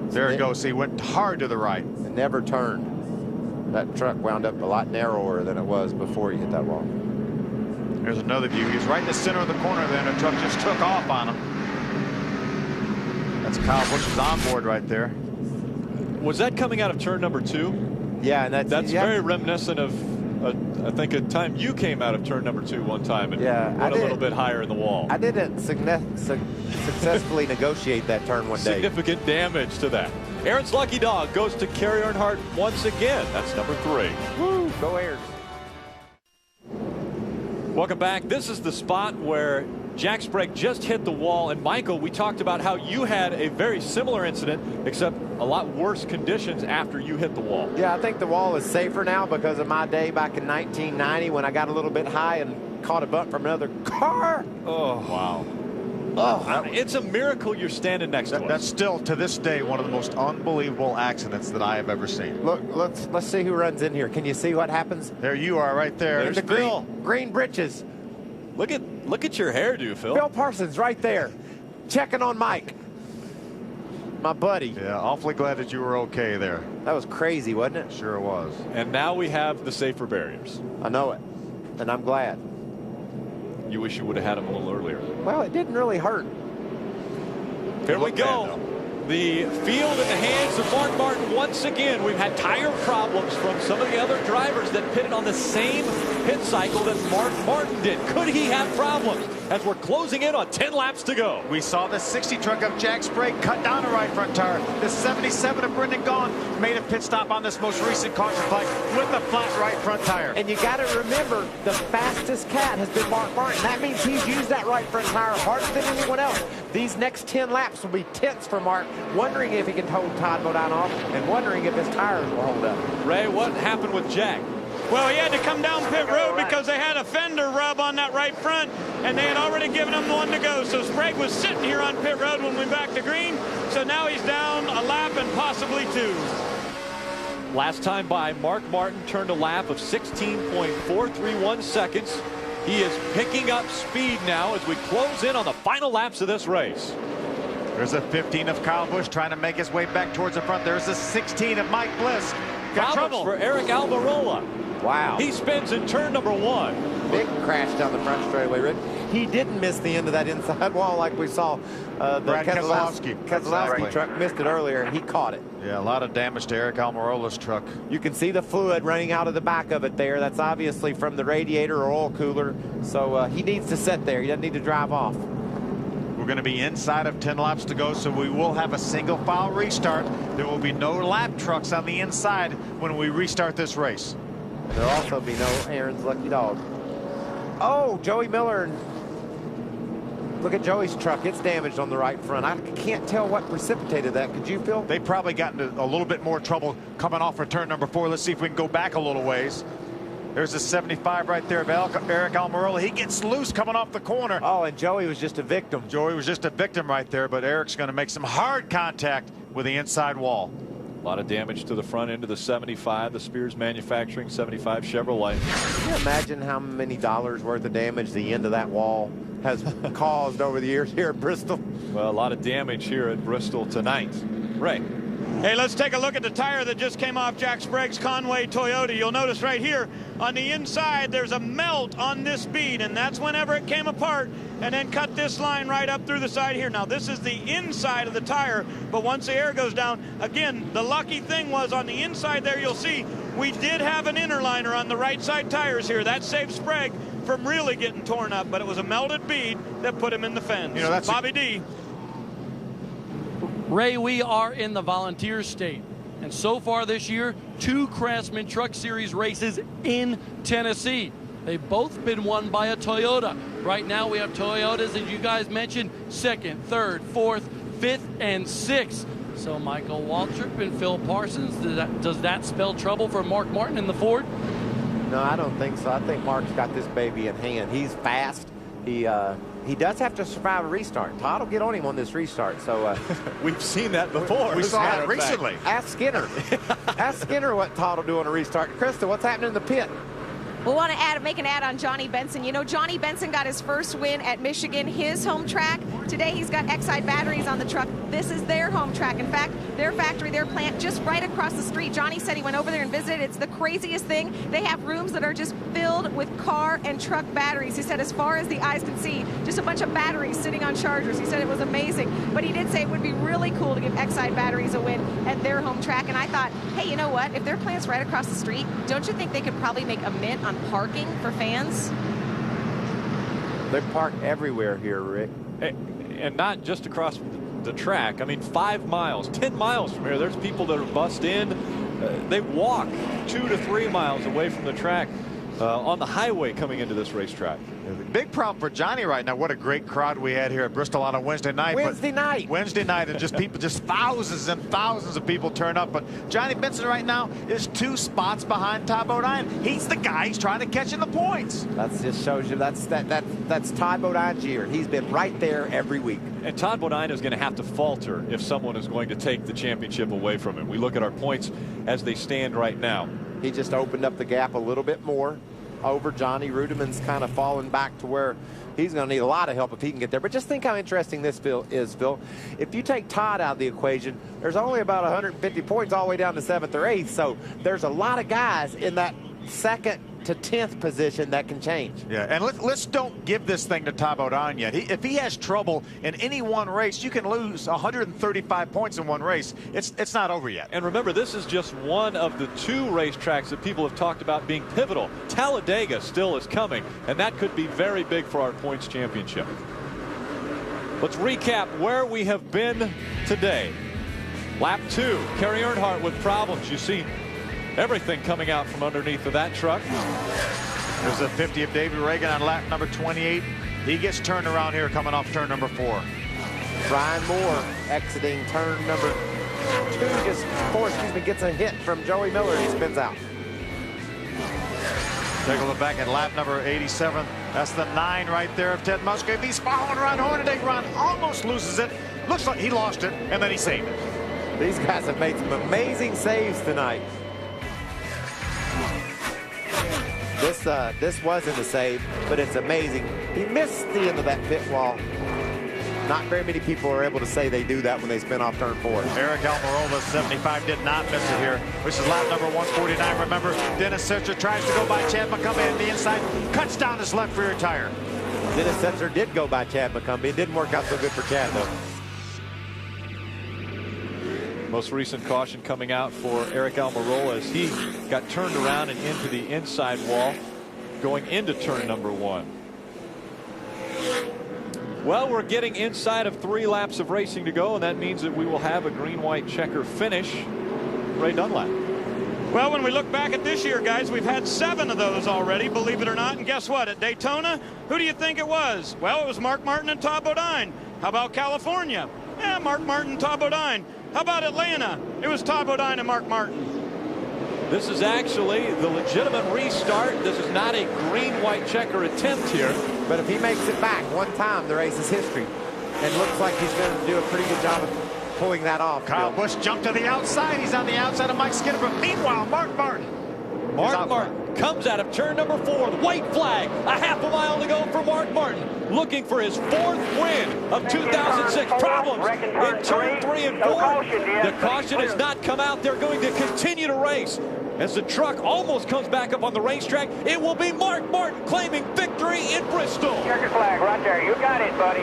There it goes. He went hard to the right.
It never turned. That truck wound up a lot narrower than it was before he hit that wall.
There's another view. He's right in the center of the corner there, and the truck just took off on him. That's Kyle Busch's onboard right there.
Was that coming out of turn number 2?
Yeah, and that's
very reminiscent of, I think, a time you came out of turn number 2 one time and went a little bit higher in the wall.
I didn't successfully negotiate that turn one day.
Significant damage to that. Aaron's lucky dog goes to Kerry Earnhardt once again. That's number 3.
Woo, go Aaron.
Welcome back. This is the spot where Jack Sprague just hit the wall. And Michael, we talked about how you had a very similar incident, except a lot worse conditions after you hit the wall.
Yeah, I think the wall is safer now because of my day back in 1990 when I got a little bit high and caught a butt from another car.
Oh, wow. Oh, it's a miracle you're standing next to us.
That's still, to this day, one of the most unbelievable accidents that I have ever seen.
Look, let's see who runs in here. Can you see what happens?
There you are right there.
There's the green britches.
Look at your hairdo, Phil.
Bill Parsons right there, checking on Mike. My buddy.
Yeah, awfully glad that you were okay there.
That was crazy, wasn't it?
Sure was.
And now we have the safer barriers.
I know it, and I'm glad.
You wish you would have had them a little earlier.
Well, it didn't really hurt.
Here we go. The field in the hands of Mark Martin once again. We've had tire problems from some of the other drivers that pitted on the same pit cycle that Mark Martin did. Could he have problems as we're closing in on 10 laps to go?
We saw the 60 truck of Jack Sprague cut down a right front tire. The 77 of Brendan Gaughan made a pit stop on this most recent caution flight with a flat right front tire.
And you got to remember, the fastest cat has been Mark Martin. That means he's used that right front tire harder than anyone else. These next 10 laps will be tense for Mark, wondering if he can hold Todd Bodine off and wondering if his tires will hold up.
Ray, what happened with Jack?
Well, he had to come down pit road because they had a fender rub on that right front, and they had already given him the one to go. So Sprague was sitting here on pit road when we backed to green. So now he's down a lap and possibly 2.
Last time by, Mark Martin turned a lap of 16.431 seconds. He is picking up speed now as we close in on the final laps of this race.
There's a 15 of Kyle Busch trying to make his way back towards the front. There's a 16 of Mike Bliss. Got trouble
for Eric Almirola.
Wow.
He spins in turn number 1.
Big crash down the front straightaway, Rick. He didn't miss the end of that inside wall like we saw. The Keselowski truck missed it earlier. He caught it.
Yeah, a lot of damage to Eric Almirola's truck.
You can see the fluid running out of the back of it there. That's obviously from the radiator or oil cooler. So he needs to sit there. He doesn't need to drive off.
We're going to be inside of 10 laps to go, so we will have a single file restart. There will be no lap trucks on the inside when we restart this race.
And there'll also be no Aaron's lucky dog. Oh, Joey Miller. Look at Joey's truck. It's damaged on the right front. I can't tell what precipitated that. Could you, Phil?
They probably got into a little bit more trouble coming off for turn number 4. Let's see if we can go back a little ways. There's a 75 right there of Eric Almirola. He gets loose coming off the corner.
Oh, and Joey was just a victim.
Joey was just a victim right there, but Eric's going to make some hard contact with the inside wall.
A lot of damage to the front end of the 75, the Spears Manufacturing 75 Chevrolet.
Can you imagine how many dollars worth of damage the end of that wall has caused over the years here at Bristol?
Well, a lot of damage here at Bristol tonight. Ray.
Hey, let's take a look at the tire that just came off Jack Sprague's Conway Toyota. You'll notice right here on the inside there's a melt on this bead, and that's whenever it came apart and then cut this line right up through the side here. Now this is the inside of the tire, but once the air goes down, again, the lucky thing was on the inside there, you'll see we did have an inner liner on the right side tires here. That saved Sprague from really getting torn up, but it was a melted bead that put him in the fence.
You know, that's
Bobby D.
Ray, we are in the Volunteer State, and so far this year, 2 Craftsman Truck Series races in Tennessee. They've both been won by a Toyota. Right now we have Toyotas, as you guys mentioned, 2nd, 3rd, 4th, 5th, and 6th. So Michael Waltrip and Phil Parsons, does that spell trouble for Mark Martin in the Ford?
No, I don't think so. I think Mark's got this baby in hand. He's fast. He does have to survive a restart. Todd will get on him on this restart. So
we've seen that before.
We saw that recently.
Ask Skinner. Ask Skinner what Todd will do on a restart. Krista, what's happening in the pit?
We want to make an ad on Johnny Benson. You know, Johnny Benson got his first win at Michigan, his home track. Today he's got Exide batteries on the truck. This is their home track. In fact, their factory, their plant, just right across the street. Johnny said he went over there and visited. It's the craziest thing. They have rooms that are just filled with car and truck batteries. He said as far as the eyes can see, just a bunch of batteries sitting on chargers. He said it was amazing. But he did say it would be really cool to give Exide batteries a win at their home track. And I thought, hey, you know what? If their plant's right across the street, don't you think they could probably make a mint on parking for fans?
They park everywhere here, Rick.
And not just across the track. I mean, 5 miles, 10 miles from here, there's people that are bussed in. They walk 2 to 3 miles away from the track on the highway coming into this racetrack.
Big problem for Johnny right now. What a great crowd we had here at Bristol on a Wednesday night.
Wednesday night,
and just people, just thousands and thousands of people turn up. But Johnny Benson right now is 2 spots behind Todd Bodine. He's the guy. He's trying to catch in the points.
That just shows you that's Todd Bodine's year. He's been right there every week.
And Todd Bodine is going to have to falter if someone is going to take the championship away from him. We look at our points as they stand right now.
He just opened up the gap a little bit more over Johnny. Rudiman's kind of fallen back to where he's going to need a lot of help if he can get there. But just think how interesting this is, Phil. If you take Todd out of the equation, there's only about 150 points all the way down to 7th or 8th. So there's a lot of guys in that 2nd to 10th position that can change.
Yeah, and let's don't give this thing to Todd Bodine yet. If he has trouble in any one race, you can lose 135 points in one race. It's not over yet.
And remember, this is just one of the 2 racetracks that people have talked about being pivotal. Talladega still is coming, and that could be very big for our points championship. Let's recap where we have been today. Lap 2, Kerry Earnhardt with problems. You see everything coming out from underneath of that truck.
There's a 50 of David Reagan on lap number 28. He gets turned around here coming off turn number 4.
Brian Moore exiting turn number 4, gets a hit from Joey Miller and he spins out.
Take a look back at lap number 87. That's the 9 right there of Ted Musgrave. He's following Ron Hornaday. Ron almost loses it. Looks like he lost it, and then he saved it.
These guys have made some amazing saves tonight. This wasn't a save, but it's amazing. He missed the end of that pit wall. Not very many people are able to say they do that when they spin off turn 4.
Eric Almirola, 75, did not miss it here. This is lap number 149. Remember, Dennis Setzer tries to go by Chad McCumbee on the inside, cuts down his left rear tire.
Dennis Setzer did go by Chad McCumbee. It didn't work out so good for Chad, though.
Most recent caution coming out for Eric Almirola as he got turned around and into the inside wall going into turn number 1. Well, we're getting inside of 3 laps of racing to go, and that means that we will have a green-white checker finish. Ray Dunlap.
Well, when we look back at this year, guys, we've had 7 of those already, believe it or not. And guess what? At Daytona, who do you think it was? Well, it was Mark Martin and Todd Bodine. How about California? Yeah, Mark Martin, Todd Bodine. How about Atlanta? It was Todd Bodine and Mark Martin.
This is actually the legitimate restart. This is not a green-white checker attempt here.
But if he makes it back one time, the race is history. And looks like he's going to do a pretty good job of pulling that off.
Kyle Busch jumped to the outside. He's on the outside of Mike Skinner. But meanwhile, Mark Martin.
Mark Martin comes out of turn number 4. The white flag. A half a mile to go for Mark Martin. Looking for his 4th win of 2006. Problems in turn 3 and 4. The caution has not come out. They're going to continue to race. As the truck almost comes back up on the racetrack, it will be Mark Martin claiming victory in Bristol.
Checker flag right there. You got it, buddy.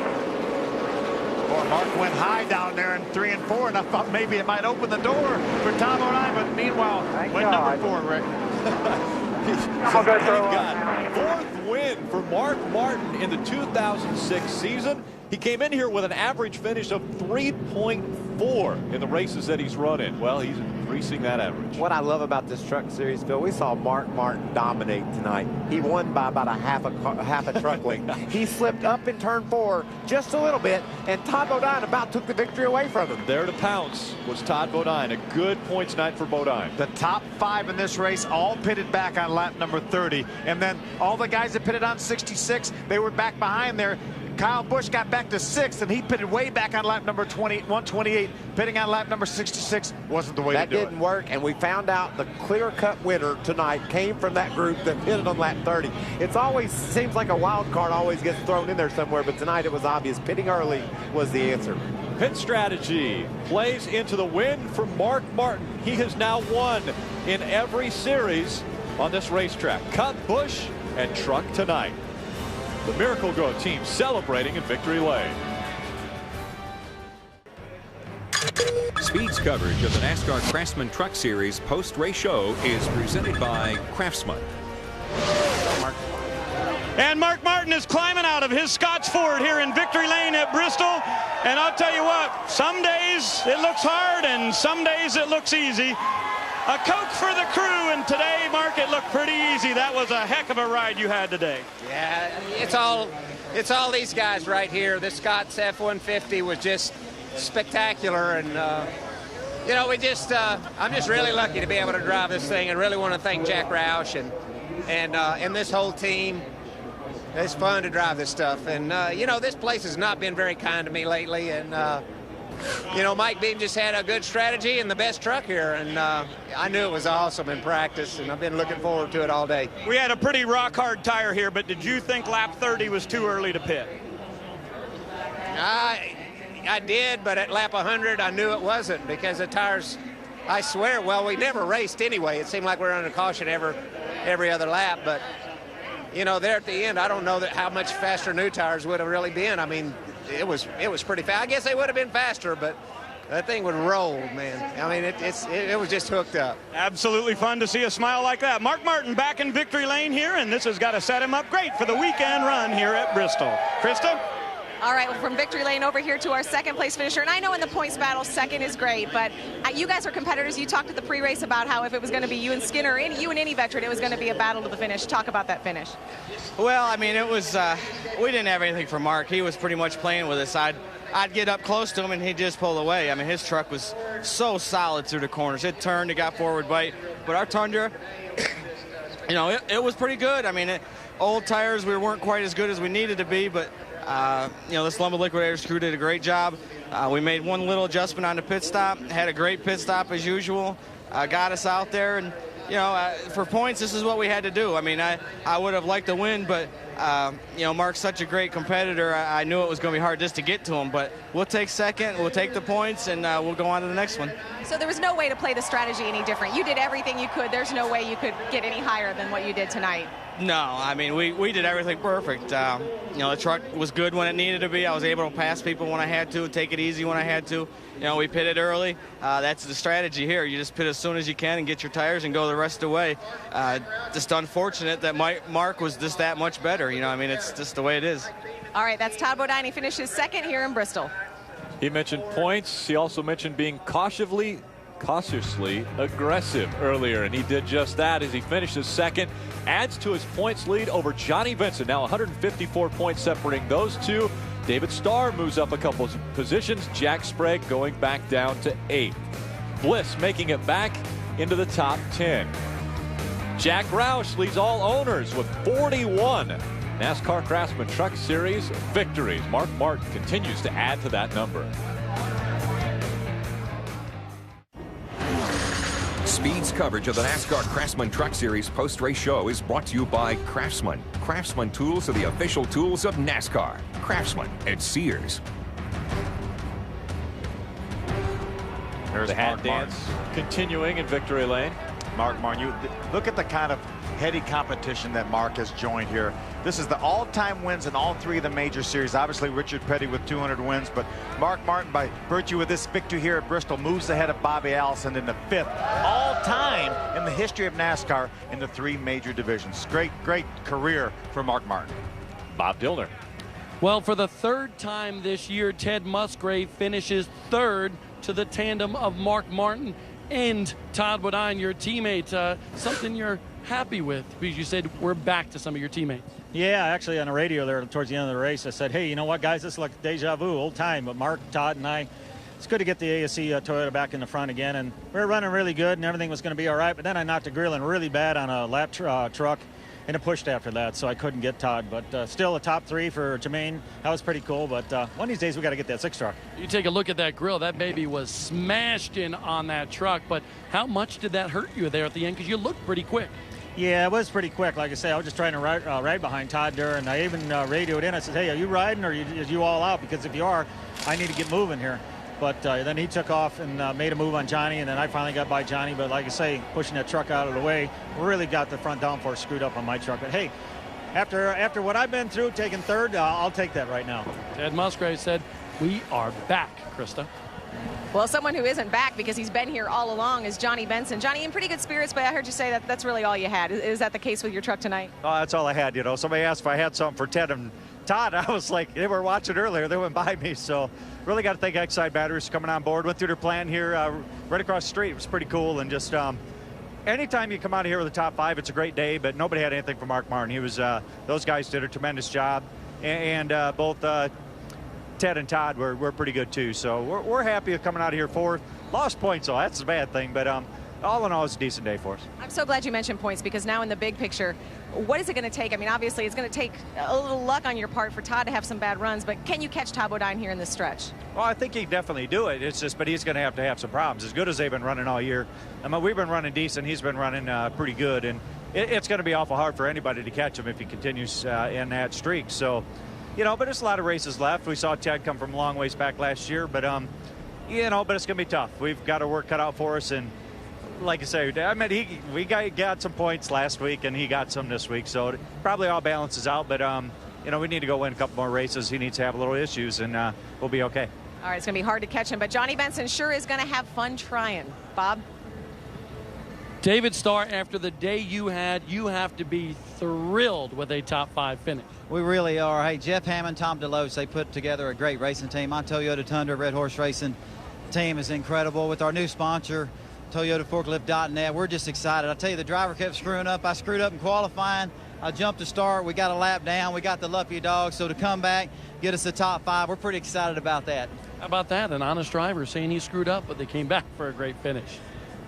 Boy, Mark went high down there in 3 and 4, and I thought maybe it might open the door for Tom Bodine, but meanwhile, went number 4, Rick.
I'm going to throw
got 4th win for Mark Martin in the 2006 season. He came in here with an average finish of 3.5. 4 in the races that he's run in. Well, he's increasing that average.
What I love about this truck series, Phil, we saw Mark Martin dominate tonight. He won by about half a truck length. He slipped up in turn 4 just a little bit, and Todd Bodine about took the victory away from him.
There to pounce was Todd Bodine. A good points night for Bodine.
The top 5 in this race all pitted back on lap number 30, and then all the guys that pitted on 66, they were back behind there. Kyle Busch got back to 6th, and he pitted way back on lap number 128. Pitting on lap number 66 wasn't the way to do it.
That didn't work, and we found out the clear-cut winner tonight came from that group that pitted on lap 30. It's always seems like a wild card always gets thrown in there somewhere, but tonight it was obvious. Pitting early was the answer.
Pit strategy plays into the win for Mark Martin. He has now won in every series on this racetrack. Cut, Busch, and truck tonight. The Miracle-Gro team celebrating in victory lane.
Speed's coverage of the NASCAR Craftsman Truck Series post-race show is presented by Craftsman.
And Mark Martin is climbing out of his Scotch Ford here in Victory Lane at Bristol. And I'll tell you what, some days it looks hard and some days it looks easy. A Coke for the crew, and today, Mark, it looked pretty easy. That was a heck of a ride you had today.
Yeah, it's all these guys right here. The Scott's F-150 was just spectacular, and you know, I'm just really lucky to be able to drive this thing, and really want to thank Jack Roush and this whole team. It's fun to drive this stuff, and you know, this place has not been very kind to me lately, and you know, Mike Beam just had a good strategy and the best truck here, and I knew it was awesome in practice, and I've been looking forward to it all day.
We had a pretty rock-hard tire here, but did you think lap 30 was too early to pit?
I did, but at lap 100, I knew it wasn't, because the tires, I swear, well, we never raced anyway. It seemed like we were under caution every other lap, but, you know, there at the end, I don't know how much faster new tires would have really been. I mean, it was pretty fast. I guess they would have been faster, but that thing would roll, man. I mean, it was just hooked up.
Absolutely fun to see a smile like that. Mark Martin back in victory lane here, and this has got to set him up great for the weekend run here at Bristol. Krista?
All right, well, from victory lane over here to our second place finisher. And I know in the points battle, second is great, but you guys are competitors. You talked at the pre-race about how if it was going to be you and Skinner, or you and any veteran, it was going to be a battle to the finish. Talk about that finish.
Well, I mean, it was, we didn't have anything for Mark. He was pretty much playing with us. I'd get up close to him and he'd just pull away. I mean, his truck was so solid through the corners. It turned, it got forward bite. But our Tundra, you know, it was pretty good. I mean, old tires, we weren't quite as good as we needed to be, but you know, this Lumber Liquidators crew did a great job. We made one little adjustment on the pit stop, had a great pit stop as usual, got us out there, and you know, for points, this is what we had to do. I mean, I would have liked to win, but you know, Mark's such a great competitor. I knew it was going to be hard just to get to him, but we'll take second, we'll take the points, and we'll go on to the next one.
So there was no way to play the strategy any different. You did everything you could. There's no way you could get any higher than what you did tonight.
No, I mean, we did everything perfect. You know, the truck was good when it needed to be. I was able to pass people when I had to, take it easy when I had to. You know, we pitted early. That's the strategy here. You just pit as soon as you can and get your tires and go the rest of the way. Just unfortunate that Mark was just that much better. You know, I mean, it's just the way it is.
All right, that's Todd Bodine. He finishes second here in Bristol.
He mentioned points. He also mentioned being cautiously aggressive earlier, and he did just that as he finishes second, adds to his points lead over Johnny Vincent. Now 154 points separating those two. David Starr moves up a couple of positions. Jack Sprague going back down to 8th. Bliss making it back into the top 10. Jack Roush leads all owners with 41 NASCAR Craftsman Truck Series victories. Mark Martin continues to add to that number.
Speed's coverage of the NASCAR Craftsman Truck Series post-race show is brought to you by Craftsman. Craftsman tools are the official tools of NASCAR. Craftsman at Sears.
There's the hat dance continuing in victory lane.
Mark Martin, you look at the kind of heady competition that Mark has joined here. This is the all-time wins in all 3 of the major series. Obviously, Richard Petty with 200 wins, but Mark Martin, by virtue of this victory here at Bristol, moves ahead of Bobby Allison in the 5th all-time in the history of NASCAR in the 3 major divisions. Great career for Mark Martin.
Bob Dillner.
Well, for the 3rd time this year, Ted Musgrave finishes 3rd to the tandem of Mark Martin and Todd Bodine, your teammate. Something you're happy with, because you said we're back to some of your teammates.
Yeah, actually on the radio there towards the end of the race, I said, hey, you know what, guys, this is like deja vu, old time. But Mark, Todd, and I, it's good to get the ASC Toyota back in the front again. And we were running really good, and everything was going to be all right. But then I knocked the grill in really bad on a lap truck, and it pushed after that, so I couldn't get Todd. But still a top 3 for Jermaine. That was pretty cool. But one of these days we got to get that 6 truck.
You take a look at that grill. That baby was smashed in on that truck. But how much did that hurt you there at the end? Because you looked pretty quick.
Yeah, it was pretty quick. Like I say, I was just trying to ride behind Todd there, and I even radioed in. I said, hey, are you riding, or are you all out? Because if you are, I need to get moving here. But then he took off and made a move on Johnny, and then I finally got by Johnny. But like I say, pushing that truck out of the way really got the front downforce screwed up on my truck. But hey, after what I've been through, taking third, I'll take that right now.
Ted Musgrave said, we are back, Krista.
Well, someone who isn't back because he's been here all along is Johnny Benson. Johnny, in pretty good spirits, but I heard you say that that's really all you had. Is that the case with your truck tonight?
Oh, that's all I had. You know, somebody asked if I had something for Ted and Todd. I was like, they were watching earlier. They went by me. So really got to thank Exide Batteries for coming on board. Went through their plan here right across the street. It was pretty cool. And just anytime you come out of here with a top 5, it's a great day. But nobody had anything for Mark Martin. He was those guys did a tremendous job. And both Ted and Todd were pretty good too, so we're happy with coming out of here 4th. Lost points though, that's a bad thing, but all in all, it's a decent day for us.
I'm so glad you mentioned points, because now in the big picture, what is it going to take? I mean, obviously it's going to take a little luck on your part for Todd to have some bad runs, but can you catch Todd Bodine here in this stretch?
Well, I think he can definitely do it. It's just, but he's going to have some problems. As good as they've been running all year, I mean, we've been running decent. He's been running pretty good, and it's going to be awful hard for anybody to catch him if he continues in that streak. So. You know, but there's a lot of races left. We saw Ted come from a long ways back last year, but you know, but it's going to be tough. We've got our work cut out for us, and like I say, I mean, we got some points last week, and he got some this week, so it probably all balances out. But you know, we need to go win a couple more races. He needs to have a little issues, and we'll be okay.
All right, it's going to be hard to catch him, but Johnny Benson sure is going to have fun trying. Bob?
David Starr, after the day you had, you have to be thrilled with a top 5 finish.
We really are. Hey, Jeff Hammond, Tom DeLoach, they put together a great racing team. My Toyota Tundra Red Horse Racing team is incredible. With our new sponsor, ToyotaForklift.net, we're just excited. I tell you, the driver kept screwing up. I screwed up in qualifying. I jumped to start. We got a lap down. We got the lucky dog. So to come back, get us a top 5, we're pretty excited about that.
How about that? An honest driver saying he screwed up, but they came back for a great finish.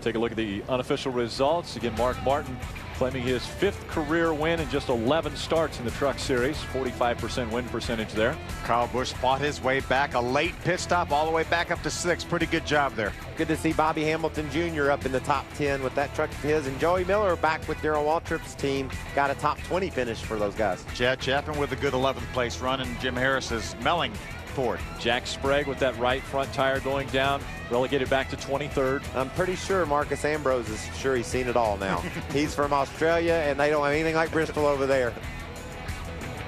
Take a look at the unofficial results. Again, Mark Martin claiming his 5th career win in just 11 starts in the Truck Series. 45% win percentage there.
Kyle Busch fought his way back. A late pit stop all the way back up to 6th. Pretty good job there.
Good to see Bobby Hamilton Jr. up in the top 10 with that truck of his. And Joey Miller back with Darrell Waltrip's team. Got a top 20 finish for those guys.
Chad Chapman with a good 11th place run, and Jim Harris is melling forward.
Jack Sprague with that right front tire going down, relegated back to 23rd.
I'm pretty sure Marcus Ambrose is sure he's seen it all now. He's from Australia, and they don't have anything like Bristol over there.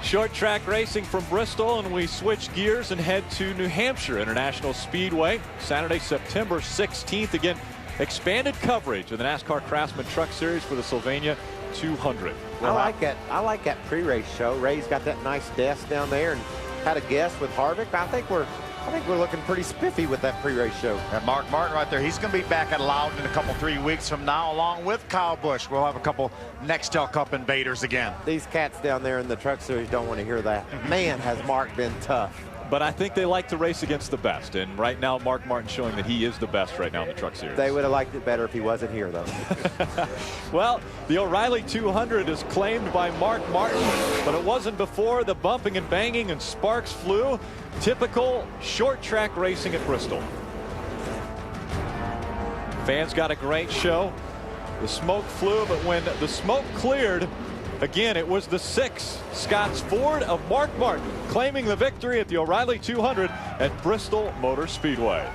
Short track racing from Bristol, and we switch gears and head to New Hampshire International Speedway. Saturday, September 16th. Again, expanded coverage of the NASCAR Craftsman Truck Series for the Sylvania 200.
I like that pre-race show. Ray's got that nice desk down there, and had a guest with Harvick. I think we're looking pretty spiffy with that pre-race show.
And Mark Martin right there, he's going to be back at Loudon in a couple 3 weeks from now, along with Kyle Busch. We'll have a couple Nextel Cup invaders again.
These cats down there in the Truck Series don't want to hear that. Man, has Mark been tough.
But I think they like to race against the best, and right now Mark Martin showing that he is the best right now in the Truck Series.
They would have liked it better if he wasn't here, though.
Well, the O'Reilly 200 is claimed by Mark Martin, but it wasn't before the bumping and banging and sparks flew. Typical short track racing at Bristol. Fans got a great show. The smoke flew, but when the smoke cleared, again, it was the 6 Scotts Ford of Mark Martin claiming the victory at the O'Reilly 200 at Bristol Motor Speedway.